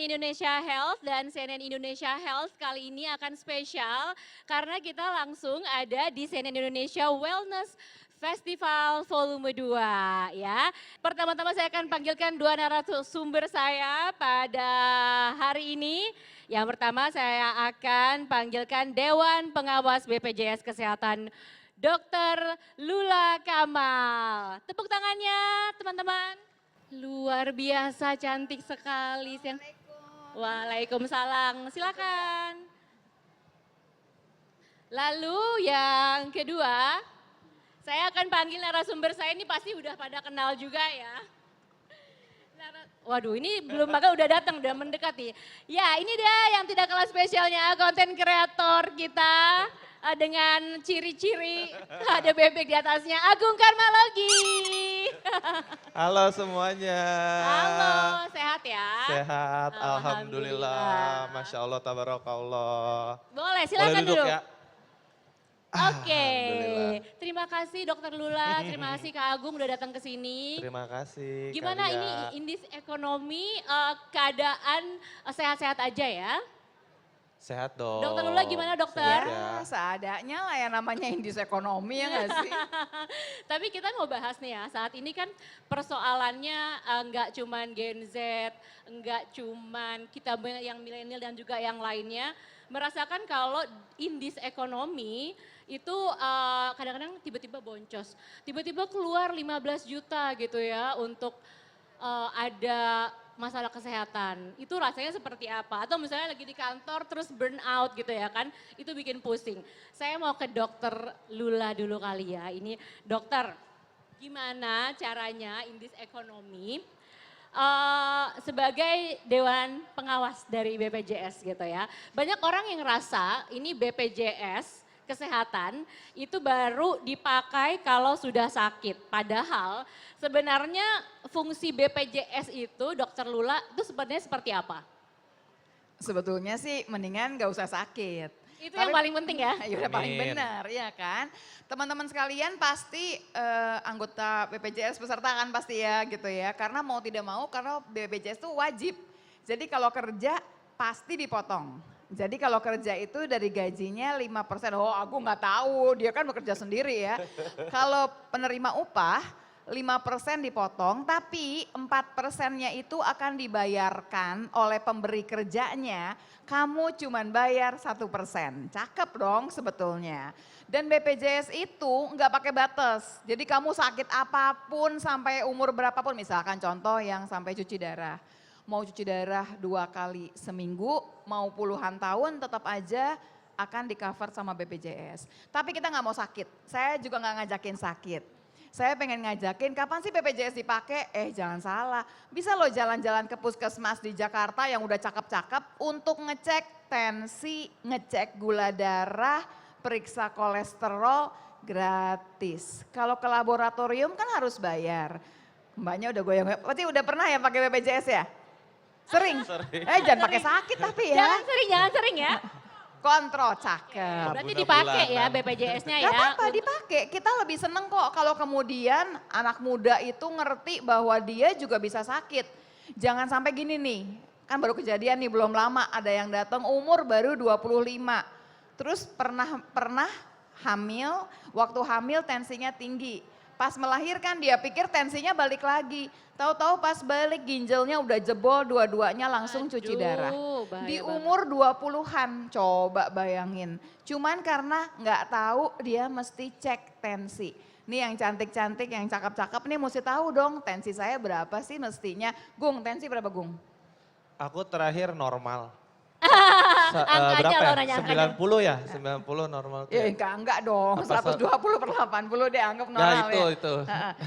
Indonesia Health dan CNN Indonesia Health kali ini akan spesial karena kita langsung ada di CNN Indonesia Wellness Festival Volume 2 ya. Pertama-tama saya akan panggilkan dua narasumber saya pada hari ini. Yang pertama saya akan panggilkan Dewan Pengawas BPJS Kesehatan Dr. Lula Kamal. Tepuk tangannya teman-teman. Luar biasa cantik sekali. Waalaikumsalam. Silakan. Lalu yang kedua, saya akan panggil narasumber saya ini pasti udah pada kenal juga ya. Waduh ini belum maka udah datang, udah mendekati. Ya ini dia yang tidak kalah spesialnya konten kreator kita dengan ciri-ciri ada bebek di atasnya, Agung Karmalogi. Halo semuanya. Halo, sehat ya? Sehat, alhamdulillah. Masya Allah, tabarakallah. Boleh, silakan Boleh duduk duduk. ya. Oke, Alhamdulillah. terima kasih Dokter Lula, terima kasih Kak Agung udah datang ke sini. Terima kasih. Gimana Kak ini Lia. indis ekonomi keadaan sehat-sehat aja ya? Sehat dong. Dokter Lula gimana dokter? Sehat ya. Seadanya lah ya namanya indis ekonomi ya nggak sih? Tapi kita mau bahas nih ya, saat ini kan persoalannya nggak cuman Gen Z, nggak cuman kita yang milenial dan juga yang lainnya, merasakan kalau indis ekonomi itu kadang-kadang tiba-tiba boncos, tiba-tiba keluar 15 juta gitu ya untuk ada masalah kesehatan. Itu rasanya seperti apa? Atau misalnya lagi di kantor terus burn out gitu ya kan, itu bikin pusing. Saya mau ke dokter Lula dulu kali ya. Ini dokter, gimana caranya indis ekonomi sebagai dewan pengawas dari BPJS gitu ya. Banyak orang yang ngerasa ini BPJS kesehatan itu baru dipakai kalau sudah sakit. Padahal sebenarnya fungsi BPJS itu Dokter Lula itu sebenarnya seperti apa? Sebetulnya sih mendingan gak usah sakit. Itu yang paling penting ya? Ya udah paling Amin. benar ya kan. Teman-teman sekalian pasti anggota BPJS peserta kan pasti ya gitu ya. Karena mau tidak mau karena BPJS itu wajib. Jadi kalau kerja pasti dipotong. Jadi kalau kerja itu dari gajinya 5%, oh aku nggak tahu dia kan bekerja sendiri ya. Kalau penerima upah 5% dipotong tapi 4%-nya itu akan dibayarkan oleh pemberi kerjanya, kamu cuman bayar 1%. Cakep dong sebetulnya. Dan BPJS itu nggak pakai batas, jadi kamu sakit apapun sampai umur berapapun, misalkan contoh yang sampai cuci darah. Mau cuci darah 2 kali seminggu, mau puluhan tahun tetap aja akan di cover sama BPJS. Tapi kita nggak mau sakit, saya juga nggak ngajakin sakit. Saya pengen ngajakin kapan sih BPJS dipakai? Jangan salah, bisa loh jalan-jalan ke puskesmas di Jakarta yang udah cakep-cakep untuk ngecek tensi, ngecek gula darah, periksa kolesterol gratis. Kalau ke laboratorium kan harus bayar. Mbaknya udah goyang, berarti udah pernah ya pakai BPJS ya? Sering? Jangan pakai sakit tapi ya. Jangan sering ya. Kontrol, cakep. Berarti dipakai ya BPJS-nya ya. Gak apa-apa dipakai, kita lebih seneng kok kalau kemudian anak muda itu ngerti bahwa dia juga bisa sakit. Jangan sampai gini nih, kan baru kejadian nih belum lama ada yang datang umur baru 25. Terus pernah hamil, waktu hamil tensinya tinggi. Pas melahirkan dia pikir tensinya balik lagi. Tahu-tahu pas balik ginjalnya udah jebol dua-duanya langsung cuci darah. Bahaya Di banget. umur 20-an, coba bayangin. Cuman karena nggak tahu dia mesti cek tensi. Nih yang cantik-cantik, yang cakep-cakep nih mesti tahu dong tensi saya berapa sih mestinya. Gung, tensi berapa Gung? Aku terakhir normal. Angka aja berapa loh ya? nanya angkanya. 90 ya? 90 normal. Ya enggak dong, Apa, 120/80 deh anggap Ya normal ya. itu.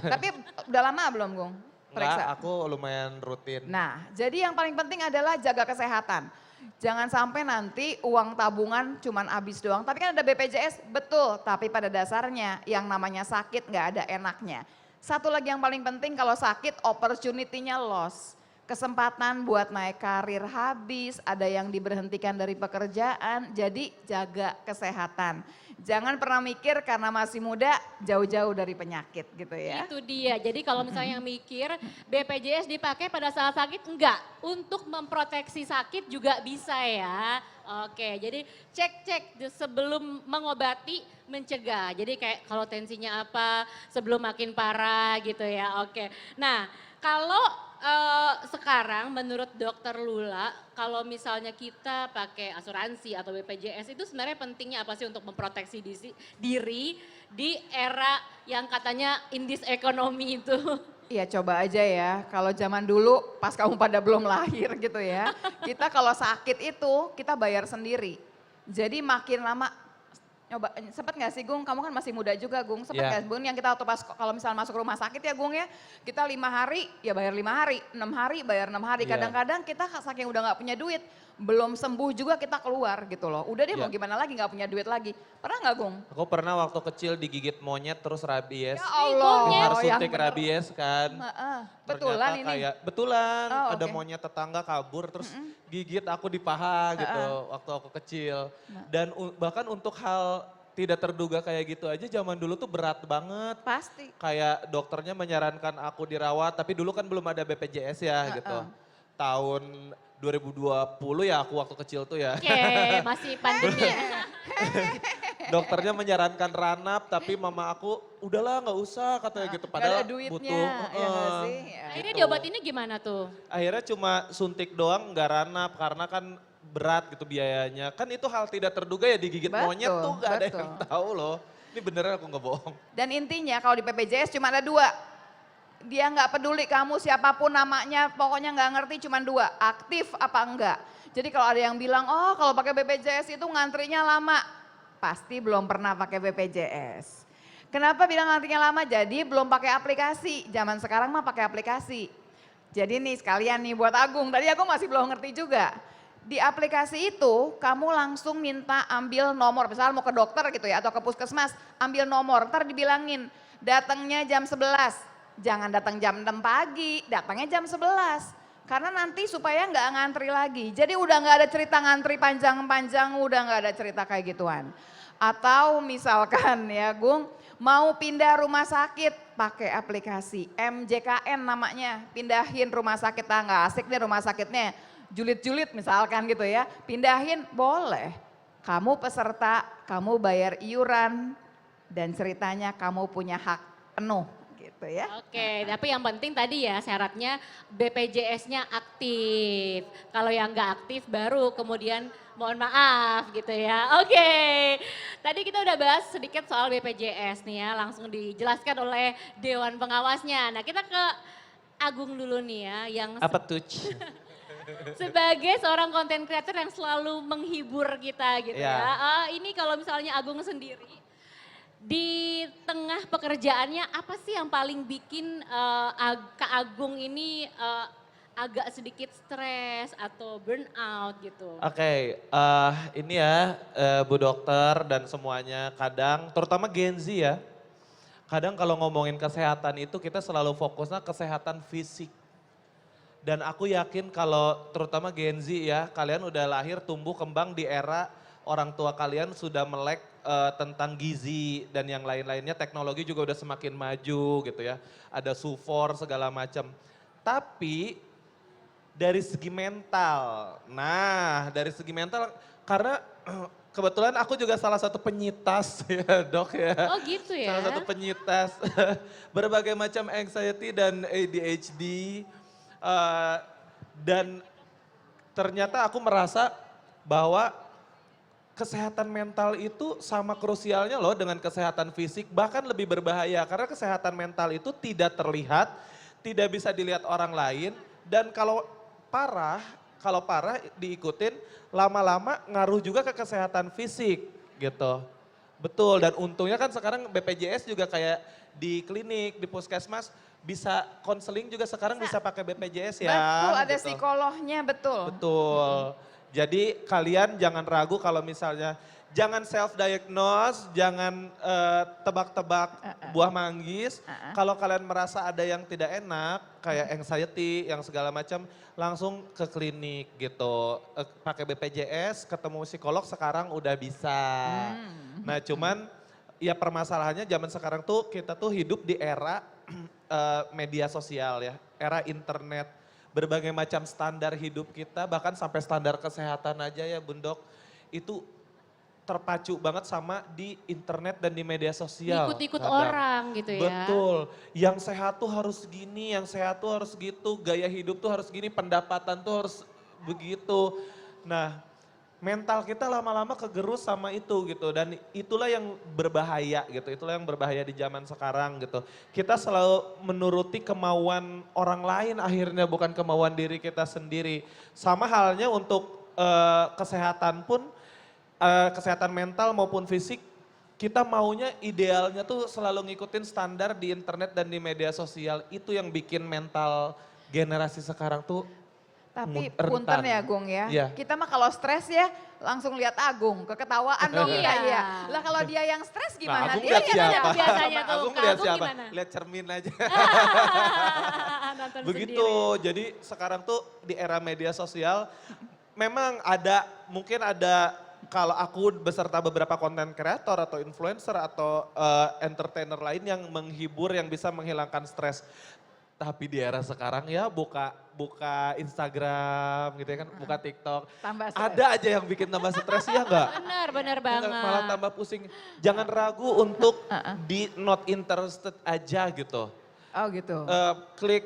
Tapi udah lama belum Gung? Enggak, aku lumayan rutin. Nah, jadi yang paling penting adalah jaga kesehatan. Jangan sampai nanti uang tabungan cuman habis doang. Tapi kan ada BPJS, betul. Tapi pada dasarnya yang namanya sakit nggak ada enaknya. Satu lagi yang paling penting kalau sakit opportunity-nya loss. kesempatan buat naik karir habis, ada yang diberhentikan dari pekerjaan, jadi jaga kesehatan. Jangan pernah mikir karena masih muda jauh-jauh dari penyakit gitu ya. Itu dia, jadi kalau misalnya yang mikir BPJS dipakai pada saat sakit, enggak. Untuk memproteksi sakit juga bisa ya. Oke, jadi cek-cek sebelum mengobati, mencegah. Jadi kayak kalau tensinya apa sebelum makin parah gitu ya, oke. Nah kalau sekarang menurut dokter Lula, kalau misalnya kita pakai asuransi atau BPJS itu sebenarnya pentingnya apa sih untuk memproteksi diri di era yang katanya in this economy itu? Iya coba aja ya, kalau zaman dulu pas kamu pada belum lahir gitu ya, kita kalau sakit itu kita bayar sendiri. Jadi makin lama, nyoba sempet gak sih Gung, kamu kan masih muda juga Gung, sempet Iya. gak Gung yang kita waktu pas kalau misalnya masuk rumah sakit ya Gung ya, kita 5 hari ya bayar 5 hari, 6 hari bayar 6 hari, Iya. kadang-kadang kita saking udah gak punya duit, belum sembuh juga kita keluar gitu loh, udah deh mau Iya. gimana lagi gak punya duit lagi, pernah gak Gung? Aku pernah waktu kecil digigit monyet terus rabies. Ya Allah, Harus yang suntik bener. rabies kan. Heeh, Ternyata betulan ini. kayak, betulan Oh, ada oke. monyet tetangga kabur terus gigit aku di paha gitu waktu aku kecil. Dan bahkan untuk hal tidak terduga kayak gitu aja zaman dulu tuh berat banget. Pasti. Kayak dokternya menyarankan aku dirawat, tapi dulu kan belum ada BPJS ya gitu. Tahun 2020 ya aku waktu kecil tuh ya. Oke, masih pandemi. Dokternya menyarankan ranap tapi mama aku udahlah nggak usah katanya gitu. Gak Padahal ada duitnya, butuh. ya gak sih? Ya. Akhirnya Gitu. diobatinnya gimana tuh? Akhirnya cuma suntik doang nggak ranap karena kan berat gitu biayanya. Kan itu hal tidak terduga ya digigit Betul, monyet tuh nggak ada yang betul. tahu loh. Ini beneran aku nggak bohong. Dan intinya kalau di BPJS cuma ada 2. Dia nggak peduli kamu siapapun namanya, pokoknya nggak ngerti cuma 2, aktif apa enggak. Jadi kalau ada yang bilang, oh kalau pakai BPJS itu ngantrinya lama, pasti belum pernah pakai BPJS. Kenapa bilang ngantrinya lama? Jadi belum pakai aplikasi, zaman sekarang mah pakai aplikasi. Jadi nih sekalian nih buat Agung, tadi Agung masih belum ngerti juga. Di aplikasi itu kamu langsung minta ambil nomor, misalnya mau ke dokter gitu ya atau ke puskesmas, ambil nomor, ntar dibilangin datangnya jam 11. Jangan datang jam 6 pagi, datangnya jam 11. Karena nanti supaya nggak ngantri lagi. Jadi udah nggak ada cerita ngantri panjang-panjang, udah nggak ada cerita kayak gituan. Atau misalkan ya Gung, mau pindah rumah sakit pakai aplikasi MJKN namanya. Pindahin rumah sakit, nggak asik nih rumah sakitnya. Julid-julid misalkan gitu ya, pindahin boleh. Kamu peserta, kamu bayar iuran dan ceritanya kamu punya hak penuh. Gitu ya. Oke, tapi yang penting tadi ya syaratnya BPJS-nya aktif. Kalau yang nggak aktif baru kemudian mohon maaf gitu ya. Oke, tadi kita udah bahas sedikit soal BPJS nih ya, langsung dijelaskan oleh Dewan Pengawasnya. Nah kita ke Agung dulu nih ya, yang Apa tuh? sebagai seorang konten creator yang selalu menghibur kita gitu Iya. ya. Ini kalau misalnya Agung sendiri, di tengah pekerjaannya apa sih yang paling bikin Kak Agung ini agak sedikit stres atau burnout gitu? Oke, ini ya Bu Dokter dan semuanya kadang, terutama Gen Z ya. Kadang kalau ngomongin kesehatan itu kita selalu fokusnya kesehatan fisik. Dan aku yakin kalau terutama Gen Z ya, kalian udah lahir tumbuh kembang di era orang tua kalian sudah melek tentang gizi dan yang lain-lainnya, teknologi juga udah semakin maju gitu ya. Ada sufor segala macam. Tapi dari segi mental, karena kebetulan aku juga salah satu penyitas ya Dok ya. Oh gitu ya? Salah satu penyitas berbagai macam anxiety dan ADHD. Dan ternyata aku merasa bahwa kesehatan mental itu sama krusialnya loh dengan kesehatan fisik, bahkan lebih berbahaya karena kesehatan mental itu tidak terlihat, tidak bisa dilihat orang lain, dan kalau parah diikutin lama-lama ngaruh juga ke kesehatan fisik gitu. Betul, dan untungnya kan sekarang BPJS juga kayak di klinik, di puskesmas bisa konseling juga sekarang bisa pakai BPJS ya. Betul, ada gitu. psikolognya betul. Betul. Jadi kalian jangan ragu kalau misalnya jangan self-diagnose, jangan tebak-tebak buah manggis. Kalau kalian merasa ada yang tidak enak, kayak anxiety, yang segala macam, langsung ke klinik gitu. Pakai BPJS, ketemu psikolog sekarang udah bisa. Nah cuman ya permasalahannya zaman sekarang tuh kita tuh hidup di era media sosial ya, era internet. Berbagai macam standar hidup kita, bahkan sampai standar kesehatan aja ya Bundok, itu terpacu banget sama di internet dan di media sosial. Ikut-ikut kadang. orang gitu ya. Betul, yang sehat tuh harus gini, yang sehat tuh harus gitu, gaya hidup tuh harus gini, pendapatan tuh harus begitu. Nah, mental kita lama-lama kegerus sama itu gitu dan itulah yang berbahaya gitu, itulah yang berbahaya di zaman sekarang gitu. Kita selalu menuruti kemauan orang lain akhirnya bukan kemauan diri kita sendiri. Sama halnya untuk kesehatan pun, kesehatan mental maupun fisik, kita maunya idealnya tuh selalu ngikutin standar di internet dan di media sosial. Itu yang bikin mental generasi sekarang tuh Tapi rentan. punten ya Agung ya, Iya. kita mah kalau stres ya langsung lihat Agung, keketawaan dong Iya. iya. Lah kalau dia yang stres gimana? Agung Dia lihat gimana? siapa? biasanya tuh? Agung Kak lihat Agung siapa? gimana? Lihat cermin aja. Nonton Begitu, sendiri. jadi sekarang tuh di era media sosial memang ada, mungkin ada kalau aku beserta beberapa konten kreator atau influencer atau entertainer lain yang menghibur, yang bisa menghilangkan stres. Tapi di era sekarang ya buka Instagram gitu ya kan, buka TikTok. Tambah stres. Ada aja yang bikin tambah stres ya enggak? Benar banget. Malah tambah pusing. Jangan ragu untuk di not interested aja gitu. Oh gitu. Klik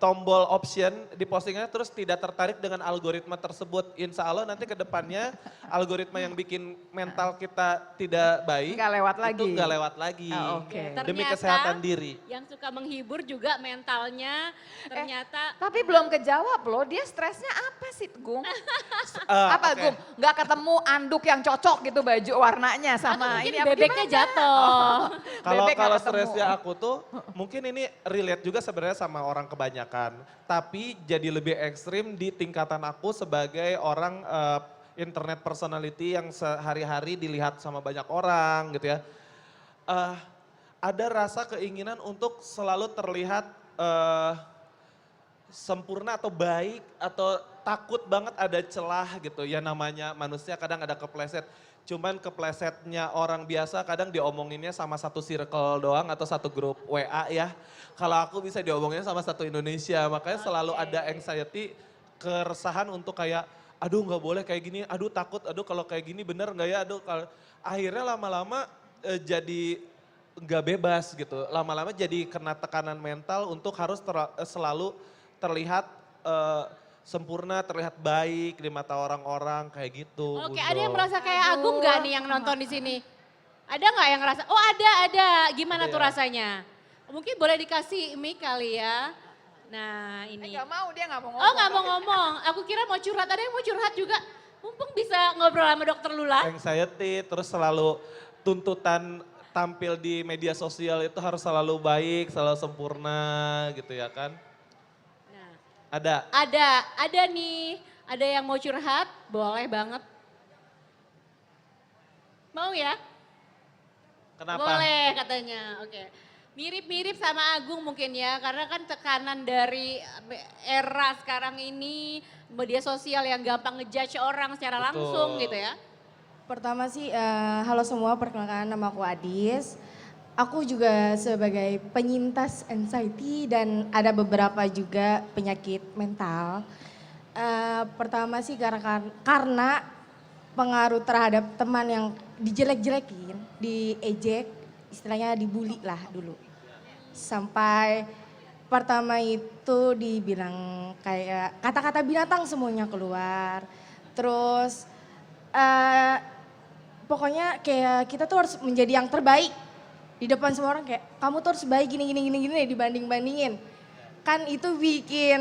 tombol option di postingannya terus tidak tertarik dengan algoritma tersebut. Insya Allah nanti ke depannya algoritma yang bikin mental kita tidak baik. Nggak lewat lagi. Itu nggak lewat lagi. Oh, oke. Demi Ternyata kesehatan diri. Yang suka menghibur juga mentalnya ternyata Tapi belum kejawab loh, dia stresnya apa sih Gung? Apa Oke. Gung? Nggak ketemu anduk yang cocok gitu baju warnanya sama mungkin ini apa bebeknya gimana? jatuh. Kalau Bebek nggak kalau ketemu. stresnya aku tuh mungkin ini relate juga sebenarnya sama orang kebanyakan. Tapi jadi lebih ekstrim di tingkatan aku sebagai orang internet personality yang sehari-hari dilihat sama banyak orang gitu ya. Ada rasa keinginan untuk selalu terlihat sempurna atau baik atau takut banget ada celah gitu. Ya namanya manusia kadang ada kepleset. Cuman keplesetnya orang biasa kadang diomonginnya sama satu circle doang atau satu grup WA ya. Kalau aku bisa diomonginnya sama satu Indonesia. Makanya selalu ada anxiety, keresahan untuk kayak aduh nggak boleh kayak gini, aduh takut, aduh kalau kayak gini bener nggak ya, aduh kalau akhirnya lama-lama jadi nggak bebas gitu. Lama-lama jadi kena tekanan mental untuk harus selalu terlihat sempurna, terlihat baik di mata orang-orang kayak gitu. Oke, Bundo. ada yang merasa kayak Agung nggak nih yang nonton di sini? Ada nggak yang ngerasa? Oh ada. Gimana Ada tuh ya? rasanya? Mungkin boleh dikasih mic kali ya. Nah ini. Nggak mau, dia nggak mau ngomong. Oh nggak mau ngomong. Aku kira mau curhat. Ada yang mau curhat juga. Mumpung bisa ngobrol sama dokter Lula. Anxiety, terus selalu tuntutan tampil di media sosial itu harus selalu baik, selalu sempurna gitu ya kan. Nah, Ada. ada nih. Ada yang mau curhat? Boleh banget. Mau ya? Kenapa? Boleh katanya, oke. Mirip-mirip sama Agung mungkin ya, karena kan tekanan dari era sekarang ini, media sosial yang gampang ngejudge orang secara langsung Betul. gitu ya. Pertama sih, halo semua, perkenalkan nama aku Adis. Aku juga sebagai penyintas anxiety dan ada beberapa juga penyakit mental. Pertama sih karena pengaruh terhadap teman yang dijelek-jelekin, diejek, istilahnya dibully lah dulu. Sampai pertama itu dibilang kayak kata-kata binatang semuanya keluar. Terus pokoknya kayak kita tuh harus menjadi yang terbaik di depan semua orang, kayak kamu tuh harus baik gini dibanding-bandingin. Kan itu bikin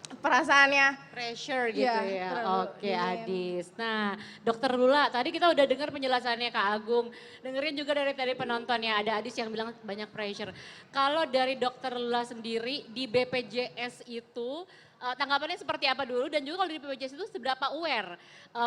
perasaannya. Pressure gitu Iya, ya. terlalu Oke dingin. Adis. Nah Dokter Lula tadi kita udah dengar penjelasannya Kak Agung. Dengerin juga dari penonton ya ada Adis yang bilang banyak pressure. Kalau dari Dokter Lula sendiri di BPJS itu tanggapannya seperti apa dulu dan juga kalau di BPJS itu seberapa aware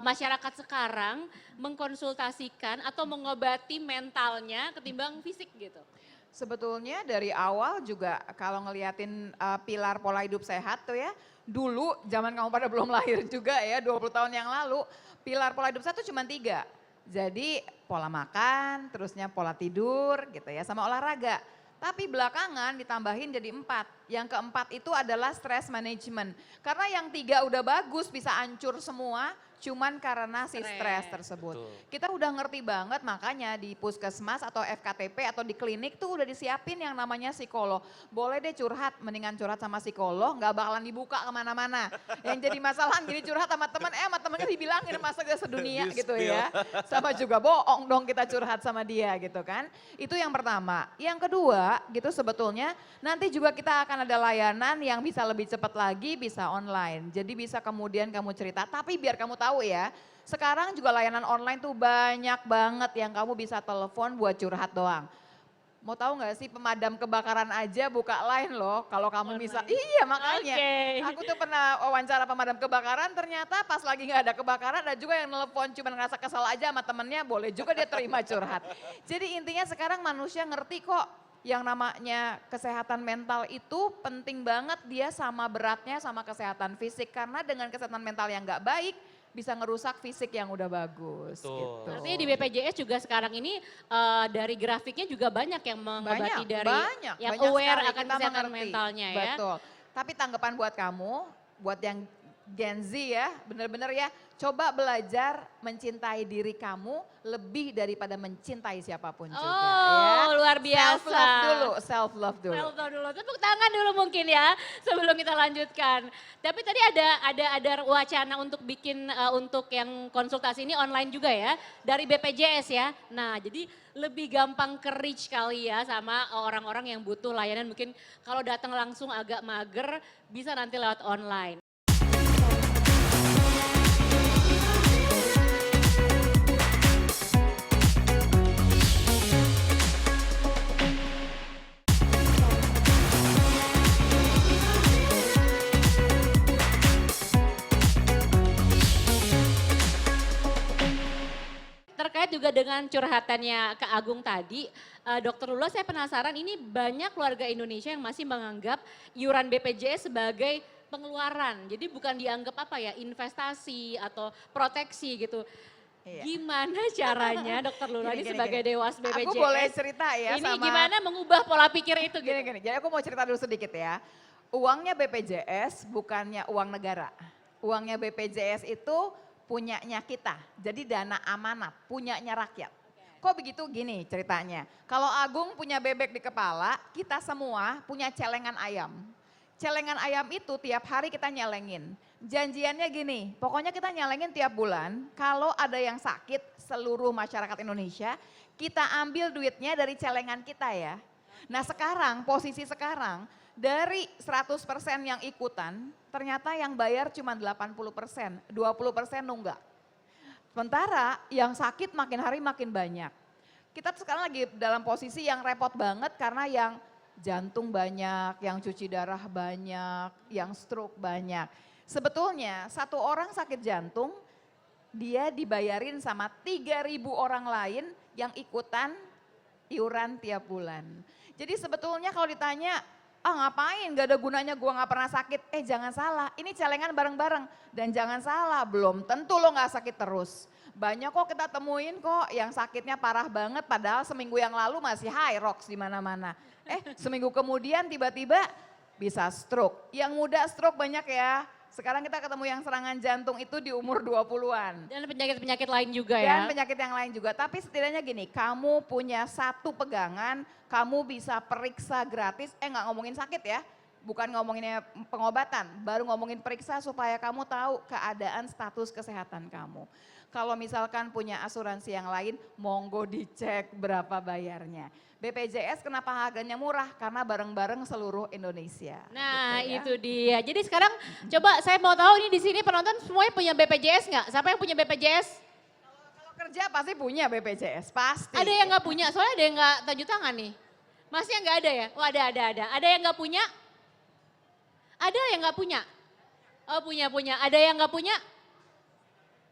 masyarakat sekarang mengkonsultasikan atau mengobati mentalnya ketimbang fisik gitu. Sebetulnya dari awal juga kalau ngeliatin pilar pola hidup sehat tuh ya, dulu zaman kamu pada belum lahir juga ya 20 tahun yang lalu, pilar pola hidup sehat tuh cuma 3. Jadi pola makan, terusnya pola tidur gitu ya, sama olahraga. Tapi belakangan ditambahin jadi 4. Yang keempat itu adalah stress management. Karena yang 3 udah bagus bisa hancur semua, cuman karena si stres tersebut. Betul. Kita udah ngerti banget makanya di puskesmas atau FKTP atau di klinik tuh udah disiapin yang namanya psikolog. Boleh deh curhat, mendingan curhat sama psikolog, nggak bakalan dibuka kemana-mana. Yang jadi masalah gini curhat sama temen, sama temennya dibilangin masa gak sedunia gitu ya. Sama juga bohong dong kita curhat sama dia gitu kan. Itu yang pertama. Yang kedua gitu sebetulnya nanti juga kita akan ada layanan yang bisa lebih cepat lagi, bisa online. Jadi bisa kemudian kamu cerita, tapi biar kamu tahu ya, sekarang juga layanan online tuh banyak banget yang kamu bisa telepon buat curhat doang. Mau tahu nggak sih pemadam kebakaran aja buka line loh kalau kamu bisa. Iya makanya. Oke. Aku tuh pernah wawancara pemadam kebakaran ternyata pas lagi nggak ada kebakaran ada juga yang nelpon cuma ngerasa kesal aja sama temennya boleh juga dia terima curhat. Jadi intinya sekarang manusia ngerti kok yang namanya kesehatan mental itu penting banget dia sama beratnya sama kesehatan fisik. Karena dengan kesehatan mental yang nggak baik bisa ngerusak fisik yang udah bagus Betul. gitu. Artinya di BPJS juga sekarang ini dari grafiknya juga banyak yang mengobati dari yang banyak aware sekali, akan kita kesehatan mengerti. mentalnya ya. Betul. Tapi tanggapan buat kamu, buat yang Gen Z ya, bener-bener ya, coba belajar mencintai diri kamu lebih daripada mencintai siapapun juga ya. Luar biasa. Self love dulu, self love dulu. Self-love dulu, tepuk tangan dulu mungkin ya sebelum kita lanjutkan. Tapi tadi ada wacana untuk bikin untuk yang konsultasi ini online juga ya dari BPJS ya. Nah jadi lebih gampang ke reach kali ya sama orang-orang yang butuh layanan mungkin kalau datang langsung agak mager bisa nanti lewat online. Terkait juga dengan curhatannya Kak Agung tadi, Dokter Lula saya penasaran ini banyak keluarga Indonesia yang masih menganggap iuran BPJS sebagai pengeluaran. Jadi bukan dianggap apa ya investasi atau proteksi gitu. Iya. Gimana caranya Dokter Lula ini sebagai dewas BPJS? Aku boleh cerita ya ini sama. gimana mengubah pola pikir itu gitu? Gini, jadi aku mau cerita dulu sedikit ya. Uangnya BPJS bukannya uang negara. Uangnya BPJS itu punyanya kita. Jadi dana amanat, punyanya rakyat. Kok begitu gini ceritanya. Kalau Agung punya bebek di kepala, kita semua punya celengan ayam. Celengan ayam itu tiap hari kita nyelengin. Janjiannya gini, pokoknya kita nyelengin tiap bulan. Kalau ada yang sakit seluruh masyarakat Indonesia, kita ambil duitnya dari celengan kita ya. Nah sekarang, posisi sekarang, dari 100% yang ikutan, ternyata yang bayar cuma 80%, 20% nunggak. Sementara yang sakit makin hari makin banyak. Kita tuh sekarang lagi dalam posisi yang repot banget karena yang jantung banyak, yang cuci darah banyak, yang stroke banyak. Sebetulnya satu orang sakit jantung, dia dibayarin sama 3.000 orang lain yang ikutan iuran tiap bulan. Jadi sebetulnya kalau ditanya, ngapain gak ada gunanya gua gak pernah sakit. Jangan salah, ini celengan bareng-bareng. Dan jangan salah, belum tentu lo gak sakit terus. Banyak kok kita temuin kok yang sakitnya parah banget padahal seminggu yang lalu masih high rocks di mana-mana. Seminggu kemudian tiba-tiba bisa stroke. Yang muda stroke banyak ya. Sekarang kita ketemu yang serangan jantung itu di umur 20-an. Dan penyakit-penyakit lain juga ya. Dan penyakit yang lain juga. Tapi setidaknya gini, kamu punya satu pegangan, kamu bisa periksa gratis, nggak ngomongin sakit ya. Bukan ngomonginnya pengobatan, baru ngomongin periksa supaya kamu tahu keadaan status kesehatan kamu. Kalau misalkan punya asuransi yang lain, monggo dicek berapa bayarnya. BPJS kenapa harganya murah? Karena bareng-bareng seluruh Indonesia. Nah gitu ya. itu dia. Jadi sekarang coba saya mau tahu ini di sini penonton semuanya punya BPJS nggak? Siapa yang punya BPJS? Kalau kerja pasti punya BPJS, pasti. Ada yang nggak punya, soalnya ada yang nggak tanda tangan nih. Masnya nggak ada ya? Oh ada. Ada yang nggak punya? Ada yang nggak punya? Oh punya. Ada yang nggak punya?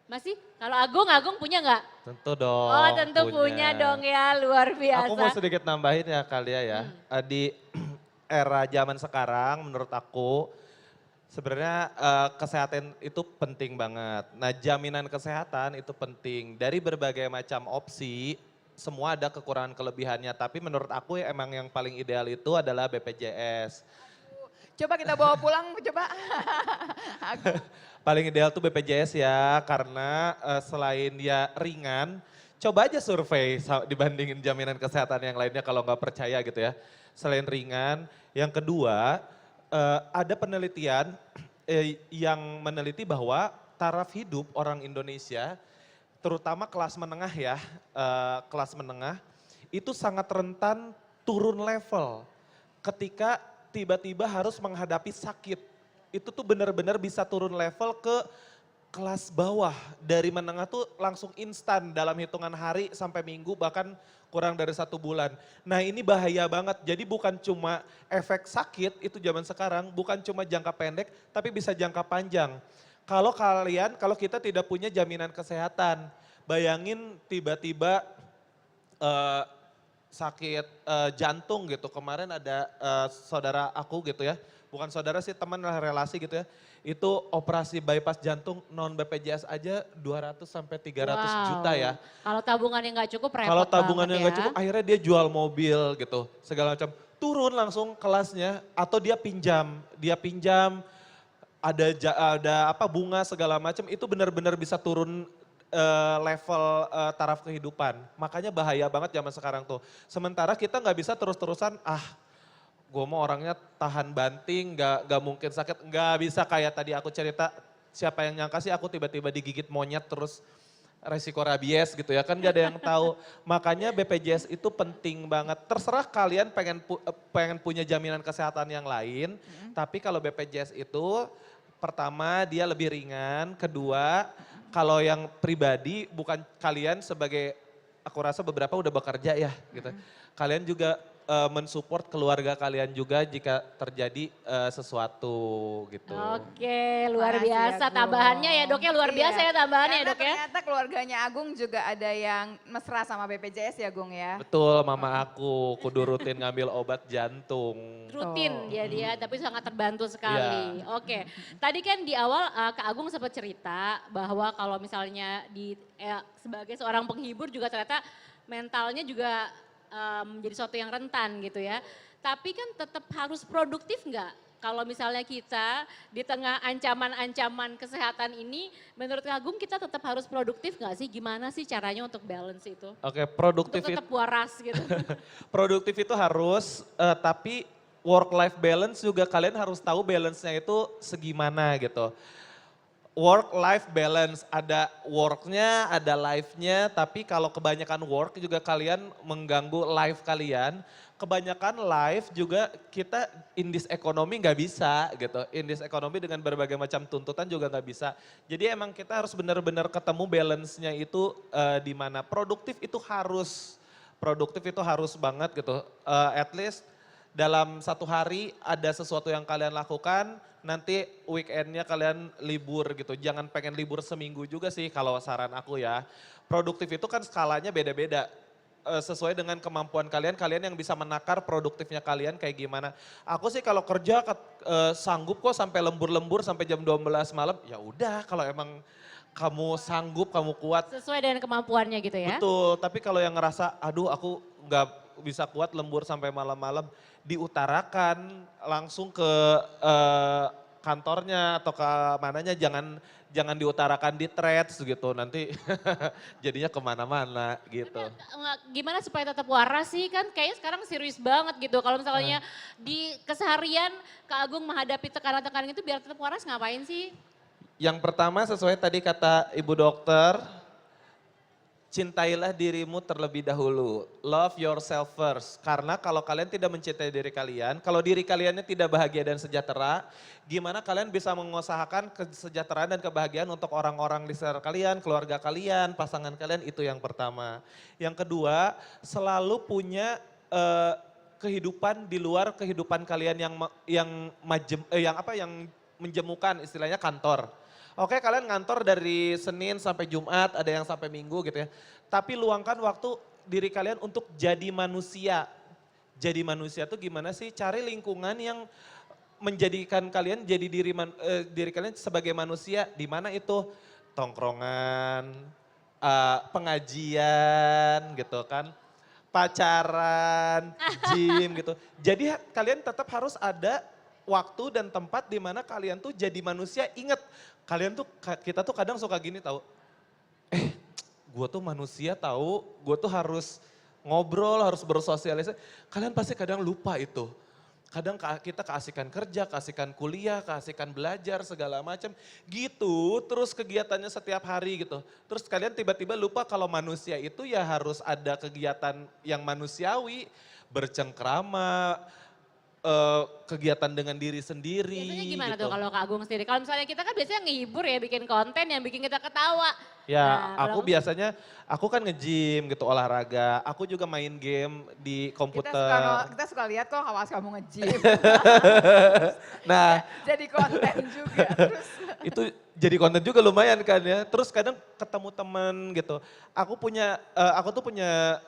Masih? Kalau Agung punya nggak? Tentu dong. Oh tentu punya dong ya, luar biasa. Aku mau sedikit nambahin ya kali ya. Di era zaman sekarang menurut aku sebenarnya kesehatan itu penting banget. Nah jaminan kesehatan itu penting. Dari berbagai macam opsi, semua ada kekurangan kelebihannya. Tapi menurut aku emang yang paling ideal itu adalah BPJS. Coba kita bawa pulang, coba. Paling ideal tuh BPJS ya, karena selain dia ringan, coba aja survei dibandingin jaminan kesehatan yang lainnya kalau nggak percaya gitu ya. Selain ringan, yang kedua ada penelitian yang meneliti bahwa taraf hidup orang Indonesia, terutama kelas menengah ya, kelas menengah, itu sangat rentan turun level ketika tiba-tiba harus menghadapi sakit. Itu tuh benar-benar bisa turun level ke kelas bawah. Dari menengah tuh langsung instan dalam hitungan hari sampai minggu bahkan kurang dari 1 bulan. Nah ini bahaya banget. Jadi bukan cuma efek sakit itu zaman sekarang, bukan cuma jangka pendek tapi bisa jangka panjang. Kalau kita tidak punya jaminan kesehatan, bayangin tiba-tiba sakit jantung gitu. Kemarin ada saudara aku gitu ya, bukan saudara sih teman relasi gitu ya. Itu operasi bypass jantung non BPJS aja 200 sampai 300 juta ya. Kalau tabungannya nggak cukup repot Kalau tabungannya banget nggak ya. cukup akhirnya dia jual mobil gitu segala macam. Turun langsung kelasnya atau dia pinjam ada apa bunga segala macam itu benar-benar bisa turun level taraf kehidupan. Makanya bahaya banget zaman sekarang tuh. Sementara kita nggak bisa terus-terusan gue mau orangnya tahan banting, nggak mungkin sakit. Nggak bisa kayak tadi aku cerita, siapa yang nyangka sih aku tiba-tiba digigit monyet terus resiko rabies gitu ya, kan gak ada yang tahu. Makanya BPJS itu penting banget. Terserah kalian pengen punya jaminan kesehatan yang lain, tapi kalau BPJS itu pertama dia lebih ringan, kedua kalau yang pribadi bukan kalian sebagai, aku rasa beberapa udah bekerja ya gitu. Kalian juga mensupport keluarga kalian juga jika terjadi sesuatu gitu. Oke, luar Makasih ya, biasa Gung. tambahannya ya dok ya, luar Iya. biasa ya tambahannya ya Karena dok ya. ternyata keluarganya Agung juga ada yang mesra sama BPJS ya Gung ya. Betul mama aku, kudu rutin ngambil obat jantung. Rutin Tuh. dia tapi sangat terbantu sekali. Oke, tadi kan di awal Kak Agung sempat cerita bahwa kalau misalnya sebagai seorang penghibur juga ternyata mentalnya juga menjadi sesuatu yang rentan gitu ya. Tapi kan tetap harus produktif nggak? Kalau misalnya kita di tengah ancaman-ancaman kesehatan ini, menurut Kak Agung kita tetap harus produktif nggak sih? Gimana sih caranya untuk balance itu? Oke, produktif Untuk tetap waras gitu. produktif itu harus, tapi work life balance juga kalian harus tahu balance-nya itu segimana gitu. Work life balance, ada work-nya, ada life-nya, tapi kalau kebanyakan work juga kalian mengganggu life kalian. Kebanyakan life juga kita in this economy nggak bisa gitu. In this economy dengan berbagai macam tuntutan juga nggak bisa. Jadi emang kita harus benar-benar ketemu balance-nya itu di mana. Produktif itu harus banget gitu. At least dalam 1 hari ada sesuatu yang kalian lakukan, nanti weekendnya kalian libur gitu. Jangan pengen libur seminggu juga sih kalau saran aku ya. Produktif itu kan skalanya beda-beda. Sesuai dengan kemampuan kalian, kalian yang bisa menakar produktifnya kalian kayak gimana. Aku sih kalau kerja sanggup kok sampai lembur-lembur sampai jam 12 malam. Ya udah kalau emang kamu sanggup, kamu kuat. Sesuai dengan kemampuannya gitu ya. Betul, tapi kalau yang ngerasa aduh aku nggak bisa kuat lembur sampai malam-malam, diutarakan langsung ke kantornya atau ke mananya jangan diutarakan di threads gitu, nanti jadinya kemana-mana gitu. Gimana supaya tetap waras sih, kan kayaknya sekarang serius banget gitu. Kalau misalnya di keseharian Kak Agung menghadapi tekanan-tekanan itu biar tetap waras ngapain sih? Yang pertama sesuai tadi kata Ibu Dokter, cintailah dirimu terlebih dahulu. Love yourself first. Karena kalau kalian tidak mencintai diri kalian, kalau diri kaliannya tidak bahagia dan sejahtera, gimana kalian bisa mengusahakan kesejahteraan dan kebahagiaan untuk orang-orang di sekitar kalian, keluarga kalian, pasangan kalian, itu yang pertama. Yang kedua, selalu punya kehidupan di luar kehidupan kalian yang menjemukan, istilahnya kantor. Oke, kalian ngantor dari Senin sampai Jumat, ada yang sampai Minggu gitu ya. Tapi luangkan waktu diri kalian untuk jadi manusia. Jadi manusia tuh gimana sih? Cari lingkungan yang menjadikan kalian jadi diri kalian sebagai manusia. Di mana itu? Tongkrongan, pengajian gitu kan. Pacaran, gym gitu. Jadi kalian tetap harus ada waktu dan tempat di mana kalian tuh jadi manusia. Ingat, kita tuh kadang suka gini tahu. Gue tuh manusia tahu, gue tuh harus ngobrol, harus bersosialisasi. Kalian pasti kadang lupa itu. Kadang kita keasikan kerja, keasikan kuliah, keasikan belajar segala macam gitu. Terus kegiatannya setiap hari gitu. Terus kalian tiba-tiba lupa kalau manusia itu ya harus ada kegiatan yang manusiawi, bercengkrama, kegiatan dengan diri sendiri. Biasanya gimana gitu. tuh kalau Kak Agung sendiri? Kalau misalnya kita kan biasanya ngehibur ya, bikin konten yang bikin kita ketawa. Ya, Nah, aku kan nge-gym gitu, olahraga. Aku juga main game di komputer. Kita suka lihat kok awas kamu nge-gym. Nah, Jadi konten juga. Terus itu jadi konten juga lumayan kan ya. Terus kadang ketemu temen gitu. Aku tuh punya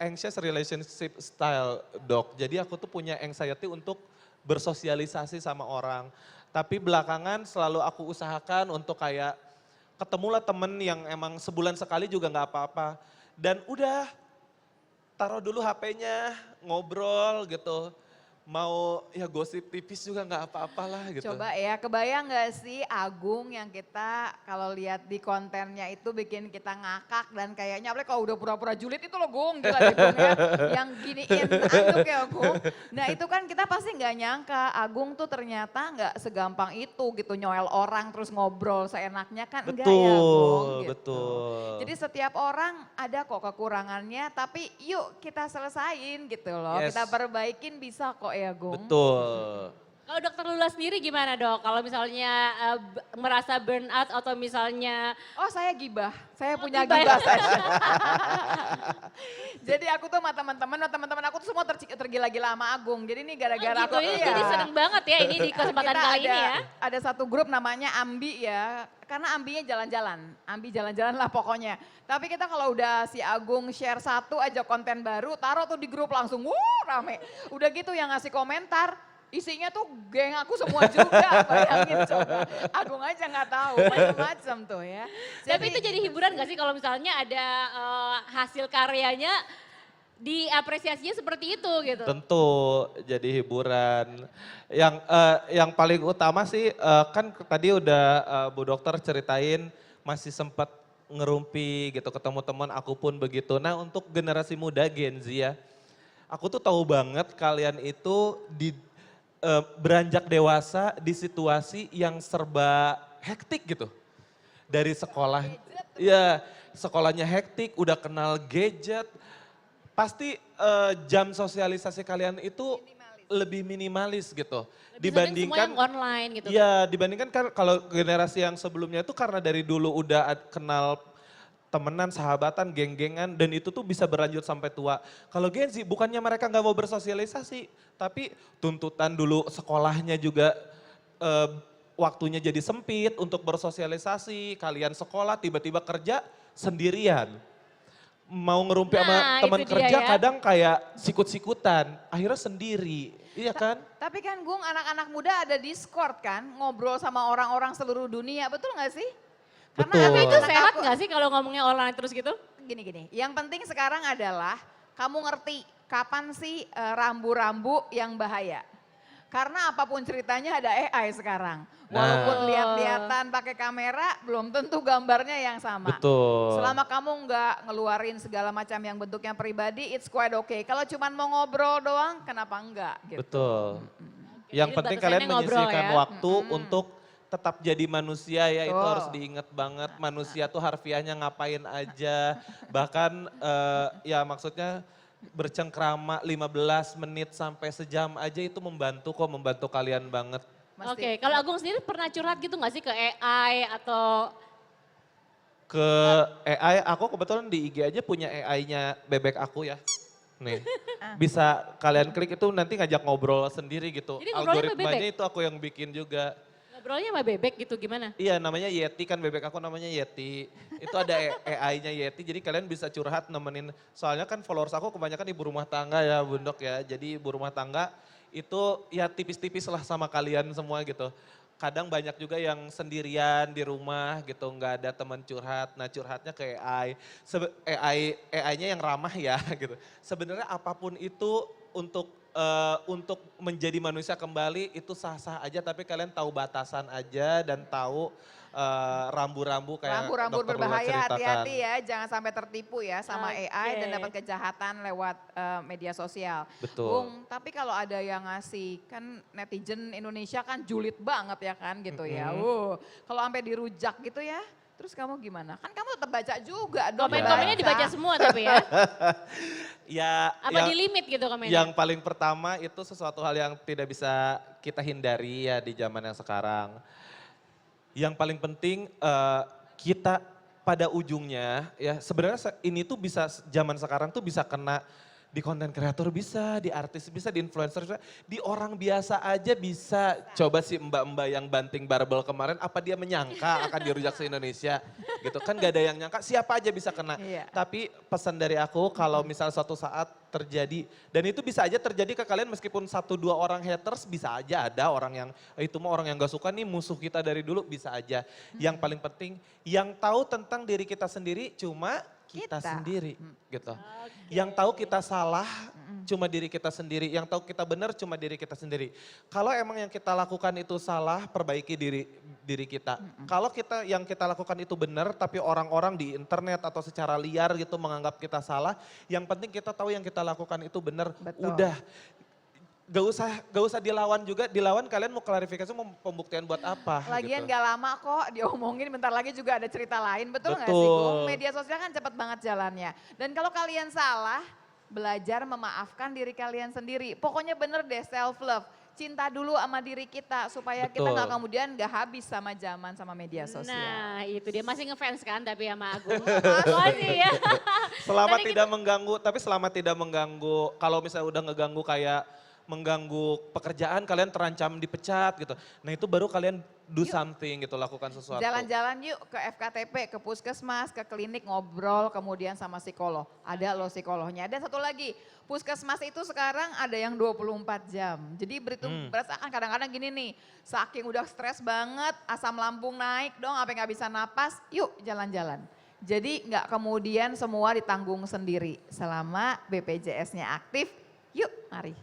anxious relationship style, Dok. Jadi aku tuh punya anxiety untuk bersosialisasi sama orang. Tapi belakangan selalu aku usahakan untuk kayak ketemulah temen yang emang sebulan sekali juga nggak apa-apa. Dan udah taruh dulu HP-nya, ngobrol gitu. Mau ya gosip tipis juga nggak apa-apalah gitu. coba ya, kebayang gak sih Agung yang kita kalau lihat di kontennya itu bikin kita ngakak dan kayaknya apalagi kalau udah pura-pura julid itu loh Gung, gila deh Gung ya. Yang giniin anduk ya Gung. Nah itu kan kita pasti nggak nyangka Agung tuh ternyata nggak segampang itu gitu nyoel orang terus ngobrol seenaknya kan enggak ya Gung gitu. Betul. Jadi setiap orang ada kok kekurangannya tapi yuk kita selesain gitu loh. Yes. Kita perbaikin bisa kok ya Gung. Betul. Kalau Dokter Lula sendiri gimana Dok? Kalau misalnya merasa burn out atau misalnya Oh saya gibah, saya punya gibah ya? gibah session. Jadi aku tuh sama teman-teman aku tuh semua tergila-gila sama Agung. Jadi ini gara-gara gitu aku ya, iya. jadi seneng banget ya ini di kesempatan Kita kali ini ya. Ada satu grup namanya Ambi ya, karena Ambinya jalan-jalan. Ambi jalan-jalan lah pokoknya. Tapi kita kalau udah si Agung share satu aja konten baru, taruh tuh di grup langsung rame. Udah gitu yang ngasih komentar, isinya tuh geng aku semua juga, bayangin coba. Agung aja nggak tahu, macam-macam tuh ya. Tapi itu jadi hiburan gak sih kalau misalnya ada hasil karyanya diapresiasinya seperti itu gitu? Tentu jadi hiburan. Yang paling utama sih kan tadi udah Bu Dokter ceritain masih sempat ngerumpi gitu ketemu teman, aku pun begitu. Nah untuk generasi muda Gen Z ya, aku tuh tahu banget kalian itu beranjak dewasa di situasi yang serba hektik gitu. Dari sekolah, ya sekolahnya hektik, udah kenal gadget, pasti jam sosialisasi kalian itu lebih minimalis gitu. Dibandingkan semua yang online gitu. Iya, dibandingkan kan kalau generasi yang sebelumnya itu karena dari dulu udah kenal temenan, sahabatan, geng-gengan dan itu tuh bisa berlanjut sampai tua. Kalau Gen Z bukannya mereka nggak mau bersosialisasi, tapi tuntutan dulu sekolahnya juga waktunya jadi sempit untuk bersosialisasi. Kalian sekolah tiba-tiba kerja sendirian. Mau ngerumpi sama teman kerja ya. kadang kayak sikut-sikutan, akhirnya sendiri, iya kan? Tapi kan Gung anak-anak muda ada Discord kan, ngobrol sama orang-orang seluruh dunia, betul gak sih? Betul. Tapi itu anak-anak sehat aku- gak sih kalau ngomongnya online terus gitu? Gini, yang penting sekarang adalah kamu ngerti kapan sih rambu-rambu yang bahaya. Karena apapun ceritanya ada AI sekarang. Walaupun Nah. lihat-lihatan pakai kamera, belum tentu gambarnya yang sama. Betul. Selama kamu nggak ngeluarin segala macam yang bentuknya pribadi, it's quite okay. Kalau cuma mau ngobrol doang, kenapa enggak gitu. Betul. Oke, Yang jadi penting batasannya kalian ngobrol menyisihkan ya. waktu untuk tetap jadi manusia ya, itu Betul. harus diingat banget. Manusia tuh harfiahnya ngapain aja. Bahkan ya maksudnya bercengkrama 15 menit sampai sejam aja itu membantu kalian banget. Mesti. Oke, kalau Agung sendiri pernah curhat gitu nggak sih ke AI atau Ke AI, aku kebetulan di IG aja punya AI-nya bebek aku ya. Nih, bisa kalian klik itu nanti ngajak ngobrol sendiri gitu. Jadi ngobrolnya sama Algoritmanya bebek? itu aku yang bikin juga. ngobrolnya sama bebek gitu gimana? Iya namanya Yeti kan bebek aku namanya Yeti. Itu ada AI-nya Yeti jadi kalian bisa curhat nemenin. Soalnya kan followers aku kebanyakan ibu rumah tangga ya Bundok ya. Jadi ibu rumah tangga itu ya tipis-tipis lah sama kalian semua gitu. Kadang banyak juga yang sendirian di rumah gitu nggak ada teman curhat. Nah curhatnya ke AI. AI-nya yang ramah ya gitu. Sebenarnya apapun itu untuk menjadi manusia kembali itu sah-sah aja tapi kalian tahu batasan aja dan tahu rambu-rambu kayak Rambu-rambu Dokter Lula berbahaya, ceritakan. hati-hati ya, jangan sampai tertipu ya sama AI dan Oke. dapat kejahatan lewat media sosial. Betul. Bung, tapi kalau ada yang ngasih, kan netizen Indonesia kan julid banget ya kan gitu ya. Kalau sampai dirujak gitu ya, terus kamu gimana? Kan kamu tetap baca juga dong. Komen-komennya baca. dibaca semua tapi ya. Ya, Apa di limit gitu komennya? yang paling pertama itu sesuatu hal yang tidak bisa kita hindari ya di zaman yang sekarang. Yang paling penting kita pada ujungnya ya sebenarnya ini tuh bisa zaman sekarang tuh bisa kena di konten kreator bisa, di artis bisa, di influencer bisa, di orang biasa aja bisa. Coba sih mbak-mbak yang banting barbel kemarin apa dia menyangka akan dirujak se-Indonesia gitu kan gak ada yang nyangka siapa aja bisa kena. Iya. Tapi pesan dari aku kalau misal suatu saat terjadi dan itu bisa aja terjadi ke kalian meskipun 1-2 orang haters bisa aja ada orang yang itu mah orang yang gak suka nih musuh kita dari dulu bisa aja. Yang paling penting yang tahu tentang diri kita sendiri cuma kita Kita. sendiri gitu. Yang tahu kita salah cuma diri kita sendiri, yang tahu kita benar cuma diri kita sendiri. Kalau emang yang kita lakukan itu salah, perbaiki diri kita. Kalau yang kita lakukan itu benar tapi orang-orang di internet atau secara liar gitu menganggap kita salah, yang penting kita tahu yang kita lakukan itu benar. Betul. Udah. Gak usah dilawan juga, dilawan kalian mau klarifikasi mau pembuktian buat apa Lagian gitu. gak lama kok diomongin, bentar lagi juga ada cerita lain, betul gak sih Betul. Gung? Media sosial kan cepet banget jalannya. Dan kalau kalian salah, belajar memaafkan diri kalian sendiri. Pokoknya bener deh self love. Cinta dulu sama diri kita supaya kita Betul. gak kemudian gak habis sama zaman sama media sosial. Nah itu dia masih ngefans kan tapi sama Agung. Masih ya. Selama Tadi tidak mengganggu, tapi selama tidak mengganggu, kalau misalnya udah ngeganggu kayak mengganggu pekerjaan kalian terancam dipecat gitu. Nah itu baru kalian do something gitu, lakukan sesuatu. Jalan-jalan yuk ke FKTP, ke puskesmas, ke klinik ngobrol kemudian sama psikolog. Ada loh psikolognya. Dan satu lagi, puskesmas itu sekarang ada yang 24 jam. Jadi berasakan kadang-kadang gini nih, saking udah stres banget, asam lambung naik dong, apa nggak bisa napas, yuk jalan-jalan. Jadi nggak kemudian semua ditanggung sendiri. Selama BPJS-nya aktif, yuk mari.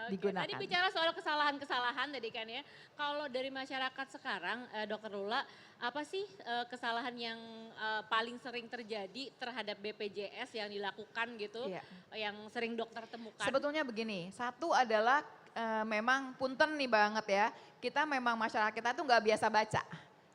Oke, Digunakan. tadi bicara soal kesalahan-kesalahan tadi kan ya. Kalau dari masyarakat sekarang, Dokter Lula, apa sih kesalahan yang paling sering terjadi terhadap BPJS yang dilakukan gitu, Iya. yang sering dokter temukan? Sebetulnya begini, satu adalah memang punten nih banget ya, kita memang masyarakat kita tuh nggak biasa baca.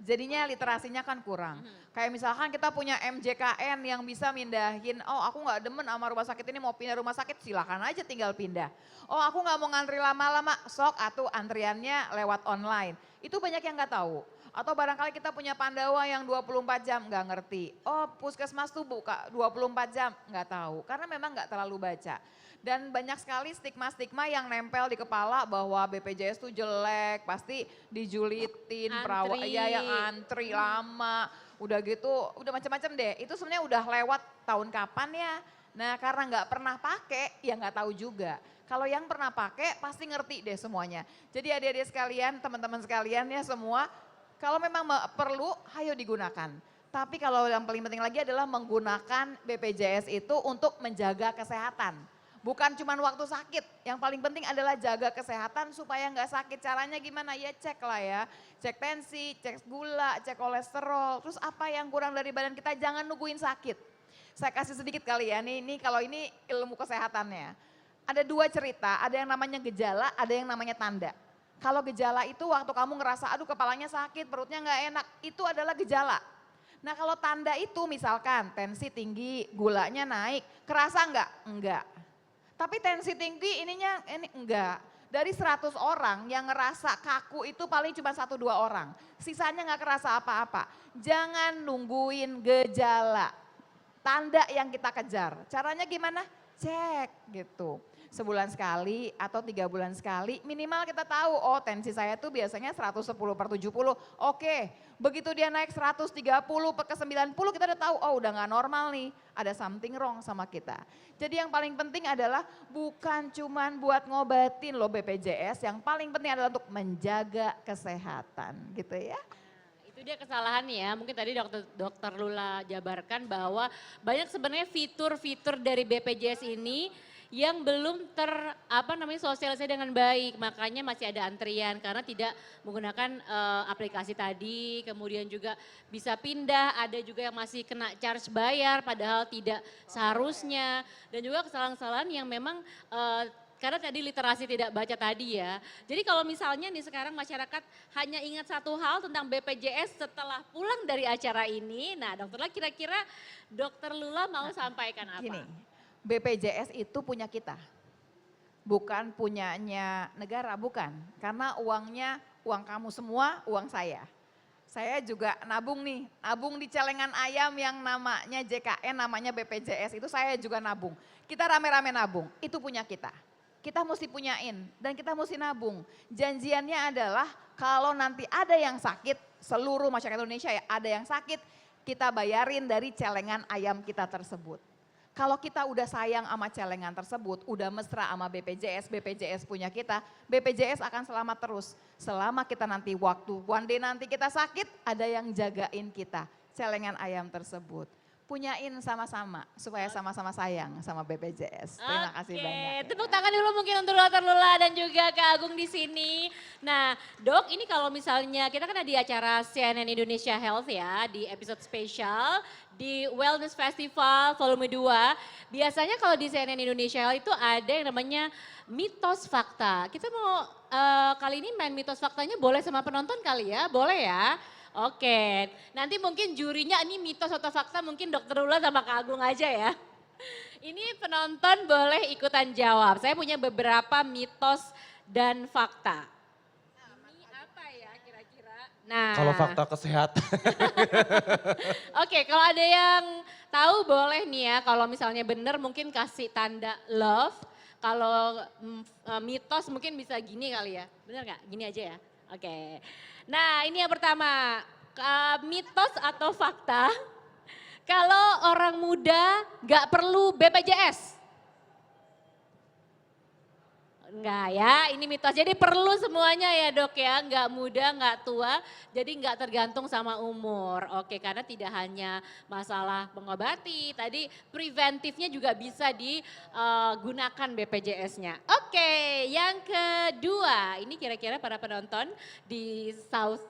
Jadinya literasinya kan kurang. Kayak misalkan kita punya MJKN yang bisa mindahin, oh aku nggak demen sama rumah sakit ini mau pindah rumah sakit silakan aja tinggal pindah. Oh aku nggak mau ngantri lama-lama, sok atau antriannya lewat online. Itu banyak yang nggak tahu. Atau barangkali kita punya Pandawa yang 24 jam nggak ngerti. Oh puskesmas tuh buka 24 jam nggak tahu. Karena memang nggak terlalu baca. Dan banyak sekali stigma-stigma yang nempel di kepala bahwa BPJS tuh jelek, pasti dijulitin, Antri. yang antri lama, udah gitu, udah macam-macam deh. Itu sebenarnya udah lewat tahun kapan ya? Nah karena nggak pernah pakai, ya nggak tahu juga. Kalau yang pernah pakai pasti ngerti deh semuanya. Jadi adik-adik sekalian, teman-teman sekalian ya semua, kalau memang perlu, ayo digunakan. Tapi kalau yang paling penting lagi adalah menggunakan BPJS itu untuk menjaga kesehatan. Bukan cuma waktu sakit, yang paling penting adalah jaga kesehatan supaya nggak sakit. Caranya gimana? Ya cek lah ya, cek tensi, cek gula, cek kolesterol. Terus apa yang kurang dari badan kita, jangan nungguin sakit. Saya kasih sedikit kali ya, ini kalau ini ilmu kesehatannya. Ada 2 cerita, ada yang namanya gejala, ada yang namanya tanda. Kalau gejala itu waktu kamu ngerasa aduh kepalanya sakit, perutnya nggak enak, itu adalah gejala. Nah kalau tanda itu misalkan tensi tinggi, gulanya naik, kerasa nggak? Enggak. Tapi tensi tinggi ini enggak. Dari 100 orang yang ngerasa kaku itu paling cuma 1-2 orang. Sisanya nggak kerasa apa-apa. Jangan nungguin gejala. Tanda yang kita kejar. Caranya gimana? Cek gitu. Sebulan sekali atau 3 bulan sekali minimal kita tahu oh tensi saya tuh biasanya 110/70. Oke, begitu dia naik 130/90 kita udah tahu oh udah gak normal nih, ada something wrong sama kita. Jadi yang paling penting adalah bukan cuman buat ngobatin loh BPJS, yang paling penting adalah untuk menjaga kesehatan gitu ya. Itu dia kesalahannya ya, mungkin tadi dokter Lula jabarkan bahwa banyak sebenarnya fitur-fitur dari BPJS ini yang belum sosialisasi dengan baik, makanya masih ada antrian karena tidak menggunakan aplikasi tadi, kemudian juga bisa pindah, ada juga yang masih kena charge bayar padahal tidak seharusnya, dan juga kesalahan-kesalahan yang memang karena tadi literasi tidak baca tadi ya. Jadi kalau misalnya nih sekarang masyarakat hanya ingat satu hal tentang BPJS setelah pulang dari acara ini, nah dokter Lula kira-kira dokter Lula mau sampaikan apa? Gini, BPJS itu punya kita, bukan punyanya negara, bukan. Karena uangnya, uang kamu semua, uang saya. Saya juga nabung nih, nabung di celengan ayam yang namanya JKN, namanya BPJS, itu saya juga nabung. Kita rame-rame nabung, itu punya kita. Kita mesti punyain dan kita mesti nabung. Janjiannya adalah kalau nanti ada yang sakit, seluruh masyarakat Indonesia ya ada yang sakit, kita bayarin dari celengan ayam kita tersebut. Kalau kita udah sayang sama celengan tersebut, udah mesra sama BPJS, BPJS punya kita, BPJS akan selamat terus. Selama kita nanti one day nanti kita sakit, ada yang jagain kita, celengan ayam tersebut. Punyain sama-sama, supaya sama-sama sayang sama BPJS. Terima kasih banyak. Ya. Tepuk tangan dulu mungkin untuk dokter Lula dan juga Kak Agung di sini. Nah dok, ini kalau misalnya kita kan ada di acara CNN Indonesia Health ya, di episode spesial di Wellness Festival Volume 2. Biasanya kalau di CNN Indonesia Health itu ada yang namanya mitos fakta. Kita mau kali ini main mitos faktanya boleh sama penonton kali ya, boleh ya? Oke, nanti mungkin jurinya ini mitos atau fakta mungkin dokter Lula sama Kak Agung aja ya. Ini penonton boleh ikutan jawab. Saya punya beberapa mitos dan fakta. Ini apa ya kira-kira? Nah, Kalau fakta kesehatan. Oke, kalau ada yang tahu boleh nih ya. Kalau misalnya benar mungkin kasih tanda love. Kalau mitos mungkin bisa gini kali ya. Benar nggak? Gini aja ya. Oke. Nah ini yang pertama. Mitos atau fakta. Kalau orang muda nggak perlu BPJS. Enggak ya, ini mitos. Jadi perlu semuanya ya dok ya, nggak muda, nggak tua, jadi nggak tergantung sama umur. Oke, karena tidak hanya masalah mengobati, tadi preventifnya juga bisa digunakan BPJS-nya. Oke, yang kedua, ini kira-kira para penonton di South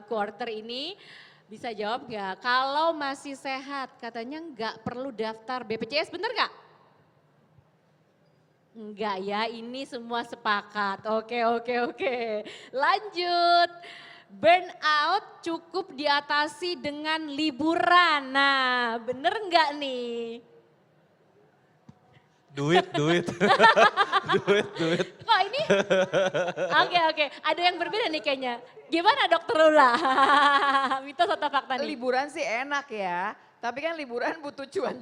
Quarter ini bisa jawab nggak? Kalau masih sehat, katanya nggak perlu daftar BPJS, bener nggak? Enggak ya, ini semua sepakat. Oke. Lanjut. Burnout cukup diatasi dengan liburan. Nah, bener enggak nih? Duit. Kok ini? Oke. Ada yang berbeda nih kayaknya. Gimana dokter Lula? Mitos atau fakta nih? Liburan sih enak ya, tapi kan liburan butuh cuan.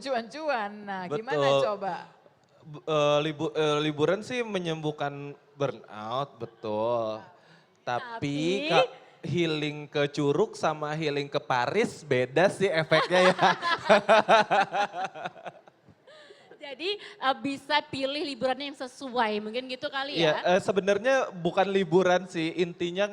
Nah gimana Betul. coba? Liburan sih menyembuhkan burnout, betul. Tapi healing ke Curug sama healing ke Paris beda sih efeknya ya. Jadi bisa pilih liburannya yang sesuai, mungkin gitu kali Iya, ya. sebenarnya bukan liburan sih, intinya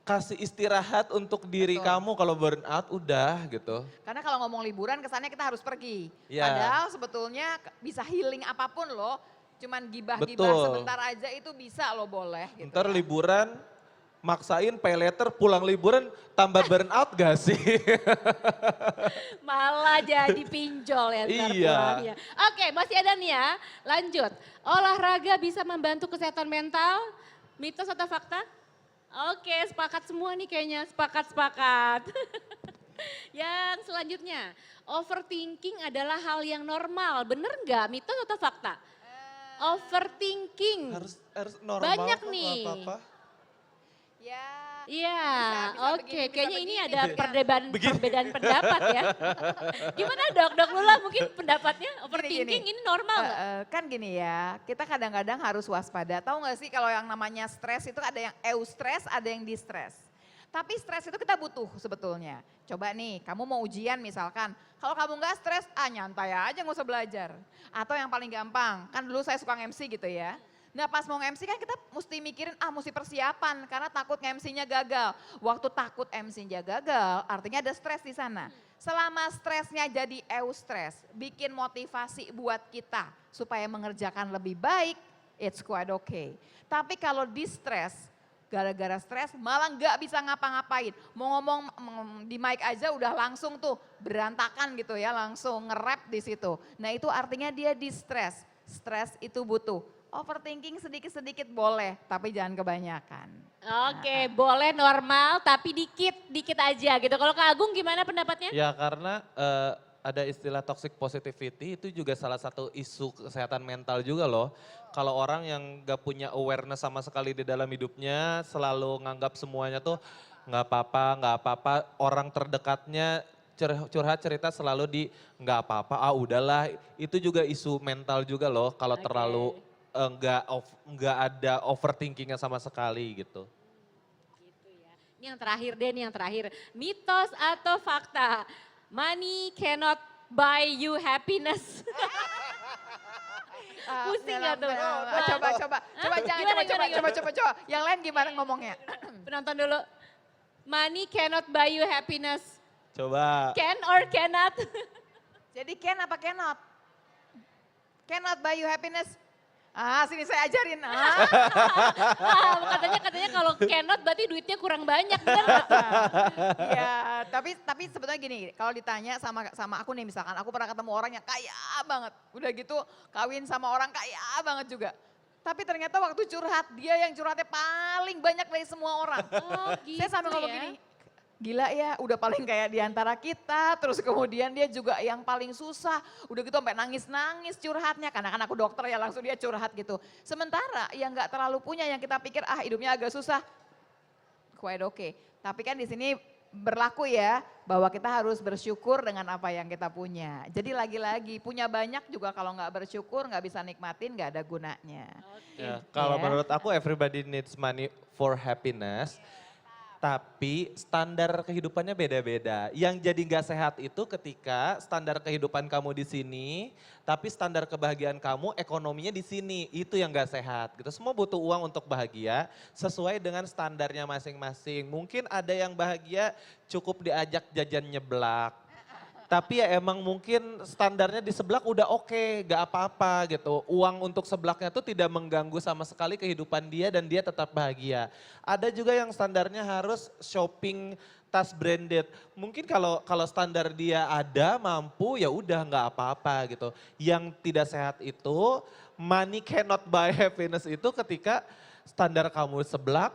kasih istirahat untuk diri Betul. kamu kalau burnout udah gitu. Karena kalau ngomong liburan kesannya kita harus pergi. Iya. Padahal sebetulnya bisa healing apapun loh. Cuman gibah-gibah Betul. sebentar aja itu bisa loh boleh. Gitu Ntar ya. liburan, maksain pay letter, pulang liburan tambah burnout gak sih? Malah jadi pinjol ya ntar Iya. pulangnya. Oke, masih ada nih ya. Lanjut. Olahraga bisa membantu kesehatan mental? Mitos atau fakta? Oke, sepakat semua nih kayaknya. Sepakat-sepakat. Yang selanjutnya, overthinking adalah hal yang normal. Bener nggak? Mitos atau fakta? Overthinking. Harus normal Banyak kok, nggak nih. apa-apa. Ya. Iya, bisa oke. begini, bisa Kayaknya ini begini, ada bisa. perbedaan pendapat ya. Gimana dok Lula mungkin pendapatnya overthinking Gini. ini normal nggak? Kan gini ya, kita kadang-kadang harus waspada. Tahu nggak sih kalau yang namanya stres itu ada yang eustress, ada yang distress. Tapi stres itu kita butuh sebetulnya. Coba nih, kamu mau ujian misalkan. Kalau kamu nggak stres, nyantai aja nggak usah belajar. Atau yang paling gampang, kan dulu saya suka MC gitu ya. Nah pas mau MC kan kita mesti mikirin, mesti persiapan karena takut MC-nya gagal. Waktu takut MC-nya gagal, artinya ada stres di sana. Selama stresnya jadi eustress, bikin motivasi buat kita supaya mengerjakan lebih baik, it's quite okay. Tapi kalau distress, gara-gara stres malah nggak bisa ngapa-ngapain. Mau ngomong di mic aja udah langsung tuh berantakan gitu ya, langsung nge-rap di situ. Nah itu artinya dia distress. Stres itu butuh. Overthinking sedikit-sedikit boleh, tapi jangan kebanyakan. Oke, boleh normal tapi dikit aja gitu. Kalau Kak Agung gimana pendapatnya? Ya karena ada istilah toxic positivity itu juga salah satu isu kesehatan mental juga loh. Kalau orang yang gak punya awareness sama sekali di dalam hidupnya selalu nganggap semuanya tuh nggak apa-apa, orang terdekatnya curhat cerita selalu di nggak apa-apa, udahlah. Itu juga isu mental juga loh kalau Oke. terlalu nggak ada overthinkingnya sama sekali gitu. Gitu ya. Ini yang terakhir deh, nih yang terakhir. Mitos atau fakta? Money cannot buy you happiness. Pusing nggak tuh? Coba jangan, Gimana? coba. Yang lain gimana ngomongnya? Penonton dulu. Money cannot buy you happiness. Coba. Can or cannot? Jadi can apa cannot? Cannot buy you happiness. Sini saya ajarin. Katanya kalau cannot berarti duitnya kurang banyak, benar nggak tuh? Ya, tapi sebetulnya gini, kalau ditanya sama aku nih misalkan, aku pernah ketemu orang yang kaya banget. Udah gitu kawin sama orang kaya banget juga. Tapi ternyata waktu curhat, dia yang curhatnya paling banyak dari semua orang. Oh gitu Saya sambil ngomong ya. gini, gila ya udah paling kayak diantara kita, terus kemudian dia juga yang paling susah. Udah gitu sampai nangis-nangis curhatnya, karena kan aku dokter ya langsung dia curhat gitu. Sementara yang gak terlalu punya yang kita pikir hidupnya agak susah, quite okay. Tapi kan di sini berlaku ya bahwa kita harus bersyukur dengan apa yang kita punya. Jadi lagi-lagi punya banyak juga kalau nggak bersyukur nggak bisa nikmatin nggak ada gunanya. Oke. Ya, kalau Ya. menurut aku everybody needs money for happiness. Tapi standar kehidupannya beda-beda. Yang jadi nggak sehat itu ketika standar kehidupan kamu di sini, tapi standar kebahagiaan kamu ekonominya di sini. Itu yang nggak sehat. Gitu. Semua butuh uang untuk bahagia sesuai dengan standarnya masing-masing. Mungkin ada yang bahagia cukup diajak jajan nyeblak. Tapi ya emang mungkin standarnya di seblak udah oke, gak apa-apa gitu. Uang untuk seblaknya tuh tidak mengganggu sama sekali kehidupan dia dan dia tetap bahagia. Ada juga yang standarnya harus shopping tas branded. Mungkin kalau standar dia ada, mampu, ya udah nggak apa-apa gitu. Yang tidak sehat itu money cannot buy happiness itu ketika standar kamu seblak,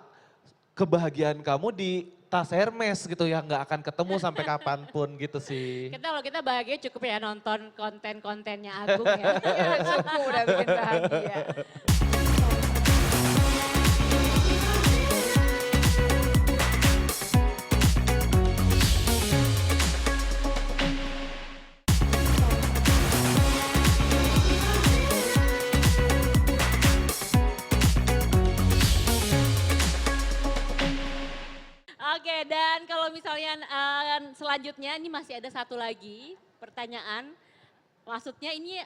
kebahagiaan kamu di tas Hermes gitu ya, nggak akan ketemu sampai kapanpun gitu sih. Kalau kita bahagia cukup ya nonton konten-kontennya Agung ya. Ya, cukup udah bikin bahagia. Oke, dan kalau misalnya selanjutnya ini masih ada satu lagi pertanyaan. Maksudnya ini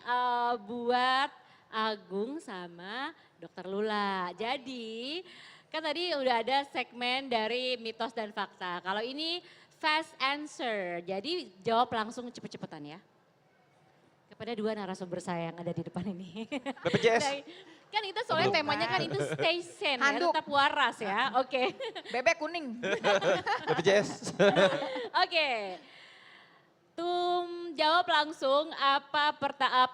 buat Agung sama Dokter Lula. Jadi kan tadi udah ada segmen dari mitos dan fakta. Kalau ini fast answer, jadi jawab langsung cepet-cepetan ya. Kepada dua narasumber saya yang ada di depan ini. BPJS. Nah, kan itu soalnya temanya kan itu stay sane ya, Handuk. tetap waras ya. Oke. Bebek kuning. BPJS. Oke. Jawab langsung apa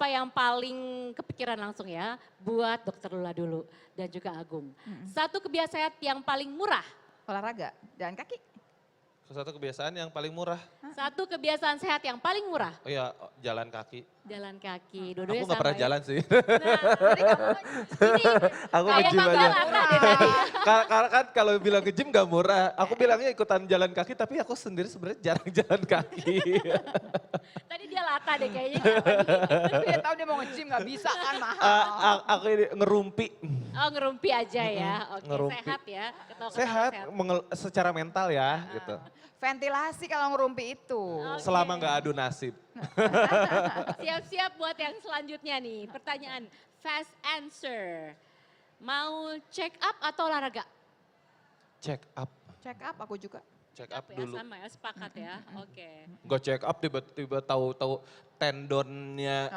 yang paling kepikiran langsung ya buat Dokter Lula dulu dan juga Agung. Satu kebiasaan yang paling murah. Olahraga, jalan kaki. Satu kebiasaan yang paling murah. Satu kebiasaan sehat yang paling murah. Oh iya, jalan kaki. Jalan kaki. Aku Dua-duanya nggak sama pernah ya. jalan sih. Ini Aku kayak nge-gym Bang aja. Lata deh tadi. Karena kan kalau bilang nge-gym gak murah. Aku bilangnya ikutan jalan kaki tapi aku sendiri sebenarnya jarang jalan kaki. Tadi dia Lata deh kayaknya. Tapi dia tahu dia mau nge-gym gak bisa kan mahal. Aku ini ngerumpi. Oh ngerumpi aja ya. Oke Ngerumpi. sehat ya. Ketawa-ketawa Sehat, secara mental ya gitu. Ventilasi kalau ngerumpi itu. Selama nggak adu nasib. Siap-siap buat yang selanjutnya nih. Pertanyaan fast answer. Mau check up atau olahraga? Check up. Check up aku juga. Check up Ya, dulu. sama ya, sepakat ya. Oke. Gue check up tiba-tiba tahu-tahu tendonnya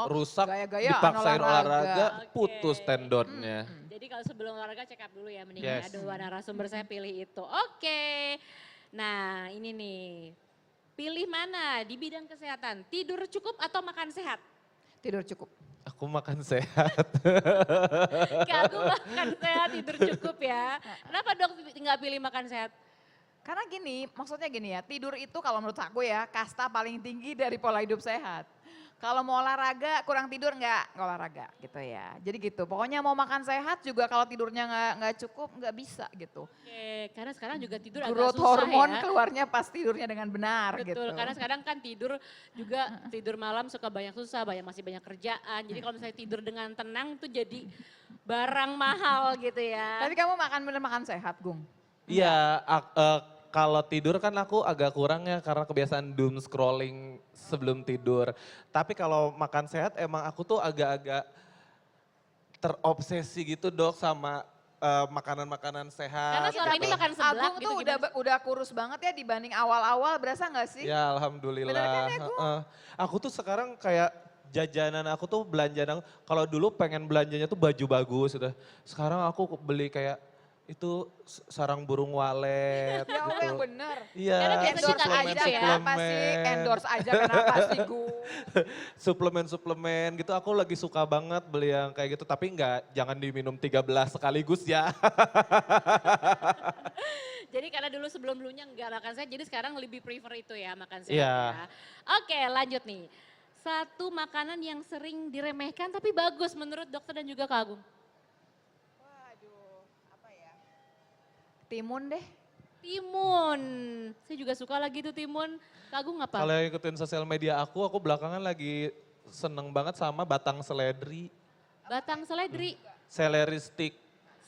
rusak, Gaya-gayaan dipaksain olahraga, Oke. putus tendonnya. Jadi kalau sebelum olahraga check up dulu ya mendingan Yes. ada dua narasumber saya pilih itu. Oke. Nah ini nih. Pilih mana di bidang kesehatan? Tidur cukup atau makan sehat? Tidur cukup. Aku makan sehat. Kayak aku makan sehat, tidur cukup ya. Kenapa dok nggak pilih makan sehat? Karena gini, maksudnya gini ya, tidur itu kalau menurut aku ya kasta paling tinggi dari pola hidup sehat. Kalau mau olahraga kurang tidur nggak olahraga gitu ya. Jadi gitu, pokoknya mau makan sehat juga kalau tidurnya nggak cukup nggak bisa gitu. Oke, karena sekarang juga tidur agak Growth susah hormon ya. keluarnya pas tidurnya dengan benar Betul, gitu. karena sekarang kan tidur juga tidur malam suka banyak susah, masih banyak kerjaan. Jadi kalau misalnya tidur dengan tenang tuh jadi barang mahal gitu ya. Tapi kamu bener makan sehat, Gung? Iya, kalau tidur kan aku agak kurang ya karena kebiasaan doom scrolling sebelum tidur. Tapi kalau makan sehat emang aku tuh agak-agak terobsesi gitu dok sama makanan-makanan sehat. Karena selama ini gitu. makan seblak Agung gitu tuh gimana? udah kurus banget ya dibanding awal-awal, berasa nggak sih? Ya alhamdulillah. Bener kan ya, Gung? Heeh. Aku tuh sekarang kayak jajanan aku tuh belanjaan aku. Kalau dulu pengen belanjanya tuh baju bagus gitu. Sekarang aku beli kayak itu sarang burung walet Ya Allah gitu. yang bener. Iya, Karena biasanya Endorse nggak aja gitu ya. kenapa sih? Endorse aja kenapa sih, Gung? Suplemen-suplemen gitu aku lagi suka banget beli yang kayak gitu. Tapi jangan diminum 13 sekaligus ya. Jadi karena dulu sebelum dulunya nggak makan sehat, jadi sekarang lebih prefer itu ya makan sehat Iya. ya. Oke lanjut nih. Satu makanan yang sering diremehkan tapi bagus menurut dokter dan juga Kak Agung. Waduh, apa ya? Timun deh. Timun. Saya juga suka lagi tuh timun. Kak Agung apa? Kalau yang ikutin sosial media aku belakangan lagi seneng banget sama batang seledri. Batang seledri. Celery stick.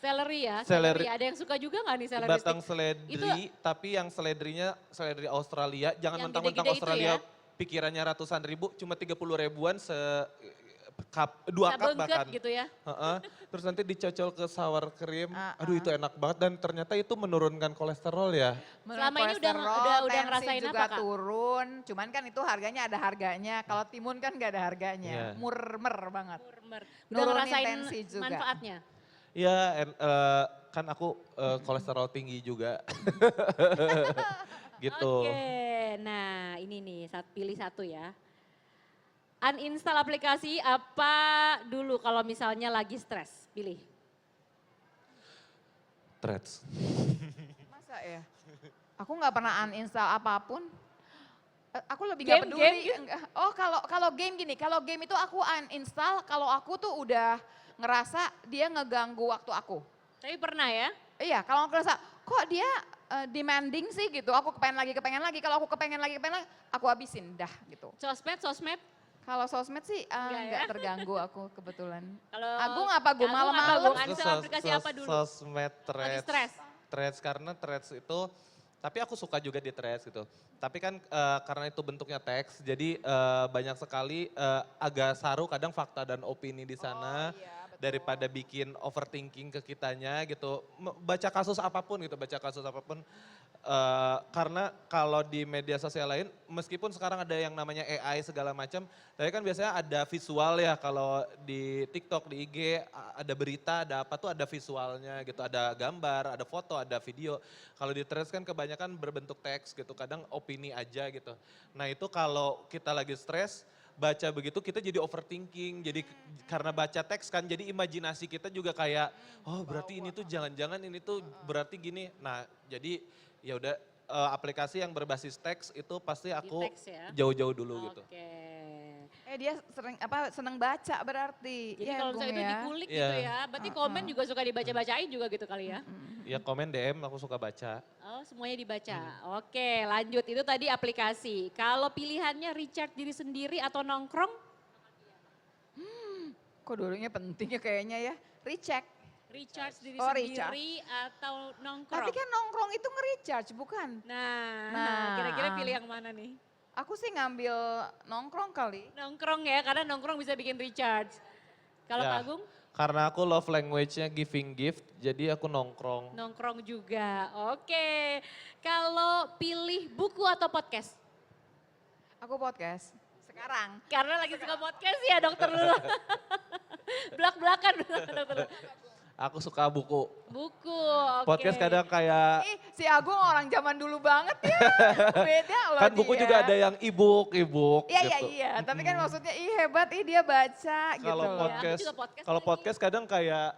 Seleri ya. Seleri. Ada yang suka juga nggak nih seleri Batang stick? seledri, Itu- tapi yang seledrinya seledri Australia. Jangan Yang mentang-mentang gede-gede itu Australia ya? pikirannya ratusan ribu, cuma 30 ribuan dua cup Sabengket bahkan. gitu ya. Heeh. Terus nanti dicocol ke sour cream. Ah, Aduh itu enak banget dan ternyata itu menurunkan kolesterol ya. Selama ini Kolesterol, udah tensi ngerasain juga apa, Kak? turun. Cuman kan itu harganya ada harganya. Kalau timun kan gak ada harganya. Iya. Murmer banget. Murmer. Udah Nurunin ngerasain tensi juga. manfaatnya. Iya kan aku kolesterol tinggi juga. Gitu. Oke, nah ini nih pilih satu ya. Uninstall aplikasi apa dulu kalau misalnya lagi stres? Pilih. Threads. Masa ya? Aku nggak pernah uninstall apapun. Aku lebih nggak peduli. Game gitu? Enggak. Oh kalau game gini, kalau game itu aku uninstall kalau aku tuh udah ngerasa dia ngeganggu waktu aku. Tapi pernah ya? Iya, kalau aku ngerasa kok dia demanding sih gitu. Aku kepengen lagi. Kalau aku kepengen lagi, aku habisin dah gitu. Sosmed? Kalau sosmed sih Enggak ya? nggak terganggu aku kebetulan. Kalau Agung apa, Gung? Agung Malam-malam? apa, Gung? Uninstall aplikasi apa dulu? Sosmed Lagi stres? Threads karena Threads itu Tapi aku suka juga di threads gitu. Tapi kan karena itu bentuknya teks, jadi banyak sekali agak saru kadang fakta dan opini di sana. Oh, iya, betul. Daripada bikin overthinking ke kitanya gitu. Baca kasus apapun gitu, baca kasus apapun. Karena kalau di media sosial lain, meskipun sekarang ada yang namanya AI segala macam, tapi kan biasanya ada visual ya kalau di TikTok, di IG, ada berita, ada apa tuh ada visualnya gitu, ada gambar, ada foto, ada video. Kalau di Threads kan kebanyakan berbentuk teks gitu, kadang opini aja gitu. Nah itu kalau kita lagi stres, baca begitu kita jadi overthinking, jadi karena baca teks kan jadi imajinasi kita juga kayak, oh berarti ini tuh jangan-jangan ini tuh berarti gini. Nah jadi ya udah aplikasi yang berbasis teks itu pasti aku teks ya? jauh-jauh dulu gitu. Oke. Dia seneng baca berarti. Jadi Iya, kalau Gung misalnya itu ya. dikulik Iya. gitu ya, berarti komen juga suka dibaca-bacain juga gitu kali ya? Ya komen DM aku suka baca. Oh semuanya dibaca. Oke lanjut, itu tadi aplikasi. Kalau pilihannya recharge diri sendiri atau nongkrong? Kok dulunya penting ya kayaknya ya. Recheck. Recharge diri Oh, sendiri atau nongkrong? Tapi kan nongkrong itu nge-recharge bukan? Nah, kira-kira pilih yang mana nih? Aku sih ngambil nongkrong kali. Nongkrong ya, karena nongkrong bisa bikin recharge. Kalau Ya, Kak Agung? Karena aku love language-nya giving gift, jadi aku nongkrong. Nongkrong juga, oke. Kalau pilih buku atau podcast? Aku podcast. Sekarang. Karena lagi suka podcast ya dokter dulu. Belak-belakan dokter dulu. Aku suka buku. Buku, oke. Podcast kadang kayak, Si Agung orang zaman dulu banget ya. Beda loh kan buku dia. juga ada yang e-book Iya, gitu. iya. Tapi kan maksudnya hebat, dia baca gitu Kalau loh. podcast, Aku juga podcast kalau lagi. podcast kadang kayak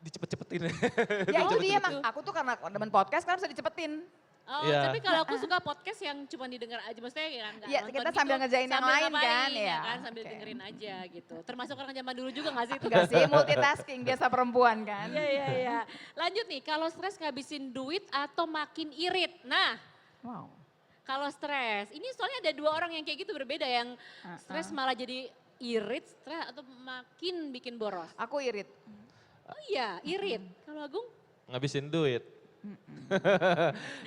dicepet-cepetin. Ya itu dia emang, aku tuh karena demen podcast kan bisa dicepetin. Oh, Iya. tapi kalau aku suka podcast yang cuma didengar aja, maksudnya ya nggak Iya, nonton kita gitu, sambil ngerjain yang sambil lain ngapain, kan, ya ya. kan, sambil Oke. dengerin aja gitu. Termasuk orang zaman dulu juga nggak sih itu? Enggak sih, multitasking biasa perempuan kan. Iya, iya, iya. Lanjut nih, kalau stres ngabisin duit atau makin irit? Nah, Wow. kalau stres, ini soalnya ada dua orang yang kayak gitu berbeda, yang stres malah jadi irit, stres atau makin bikin boros. Aku irit. Oh iya, irit. Kalau Agung? Ngabisin duit.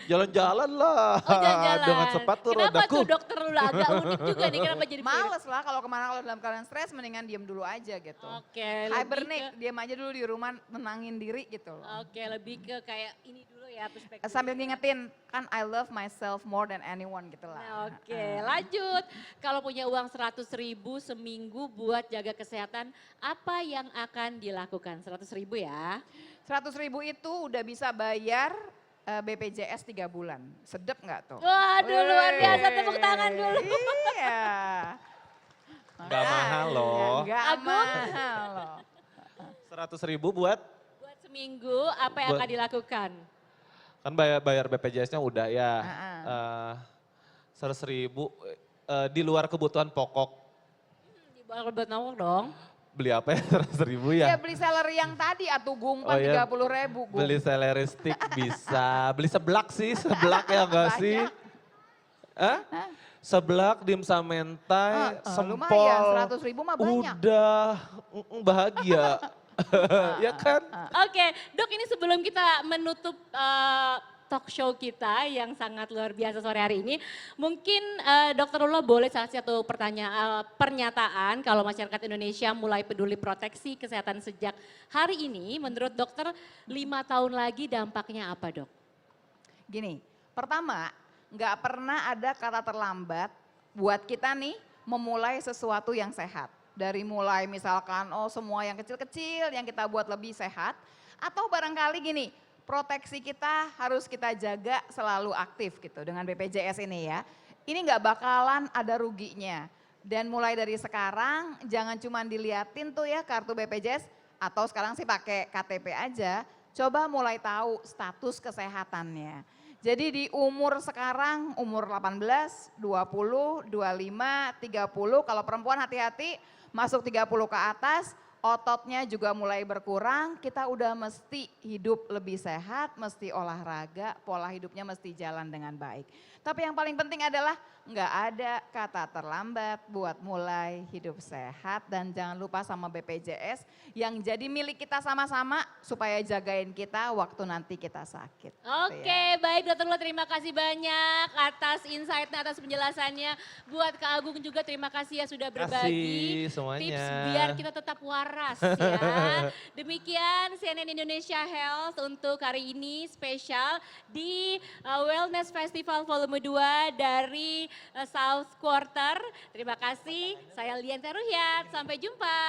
Jalan-jalan lah. Oh jalan-jalan. Dengan sepatu Kenapa rodaku. tuh dokter lu agak unik juga nih, kenapa jadi irit? Males lah kalau kalau dalam keadaan stres mendingan diem dulu aja gitu. Oke, lebih Hibernate, diem aja dulu di rumah menangin diri gitu loh. Oke, lebih ke kayak ini dulu ya perspektif. Sambil ngingetin, kan I love myself more than anyone gitu lah. Nah, oke, lanjut. Kalau punya uang 100.000 seminggu buat jaga kesehatan, apa yang akan dilakukan? 100.000 ya. 100.000 itu udah bisa bayar BPJS 3 bulan. Sedep nggak tuh? Waduh, luar biasa, Wey. tepuk tangan dulu. Iya. Nggak mahal loh. Nggak Agung? mahal loh. 100.000 buat, Buat seminggu, apa yang Buat- akan dilakukan? kan bayar BPJS-nya udah ya. Ah, 100.000 di luar kebutuhan pokok. Buat nongkrong dong. Beli apa ya 100.000 Ya ya? beli salary yang tadi atuh Gung, Oh, iya. 30.000 Gung. Beli celery stick bisa. Beli seblak sih, seblak ya enggak sih? Hah? Seblak, dimsum mentai, sempol. Lumayan, 100.000 mah banyak. Udah, bahagia. Ya kan? Oke, dok ini sebelum kita menutup talk show kita yang sangat luar biasa sore hari ini, mungkin Dokter Lula boleh salah satu pernyataan kalau masyarakat Indonesia mulai peduli proteksi kesehatan sejak hari ini, menurut dokter 5 tahun lagi dampaknya apa dok? Gini, pertama nggak pernah ada kata terlambat buat kita nih memulai sesuatu yang sehat. Dari mulai misalkan semua yang kecil-kecil yang kita buat lebih sehat. Atau barangkali gini, proteksi kita harus kita jaga selalu aktif gitu dengan BPJS ini ya. Ini nggak bakalan ada ruginya. Dan mulai dari sekarang jangan cuma diliatin tuh ya kartu BPJS atau sekarang sih pakai KTP aja. Coba mulai tahu status kesehatannya. Jadi di umur sekarang, umur 18, 20, 25, 30, kalau perempuan hati-hati masuk 30 ke atas, ototnya juga mulai berkurang, kita udah mesti hidup lebih sehat, mesti olahraga, pola hidupnya mesti jalan dengan baik. Tapi yang paling penting adalah nggak ada kata terlambat buat mulai hidup sehat dan jangan lupa sama BPJS yang jadi milik kita sama-sama supaya jagain kita waktu nanti kita sakit. Oke, baik Dokter Lula, terima kasih banyak atas insight-nya, atas penjelasannya. Buat Kak Agung juga terima kasih ya sudah berbagi Kasih semuanya. tips biar kita tetap waras ya. Demikian CNN Indonesia Health untuk hari ini spesial di Wellness Festival Volume 2 dari South Quarter. Terima kasih, saya Lian Teruhyat, sampai jumpa.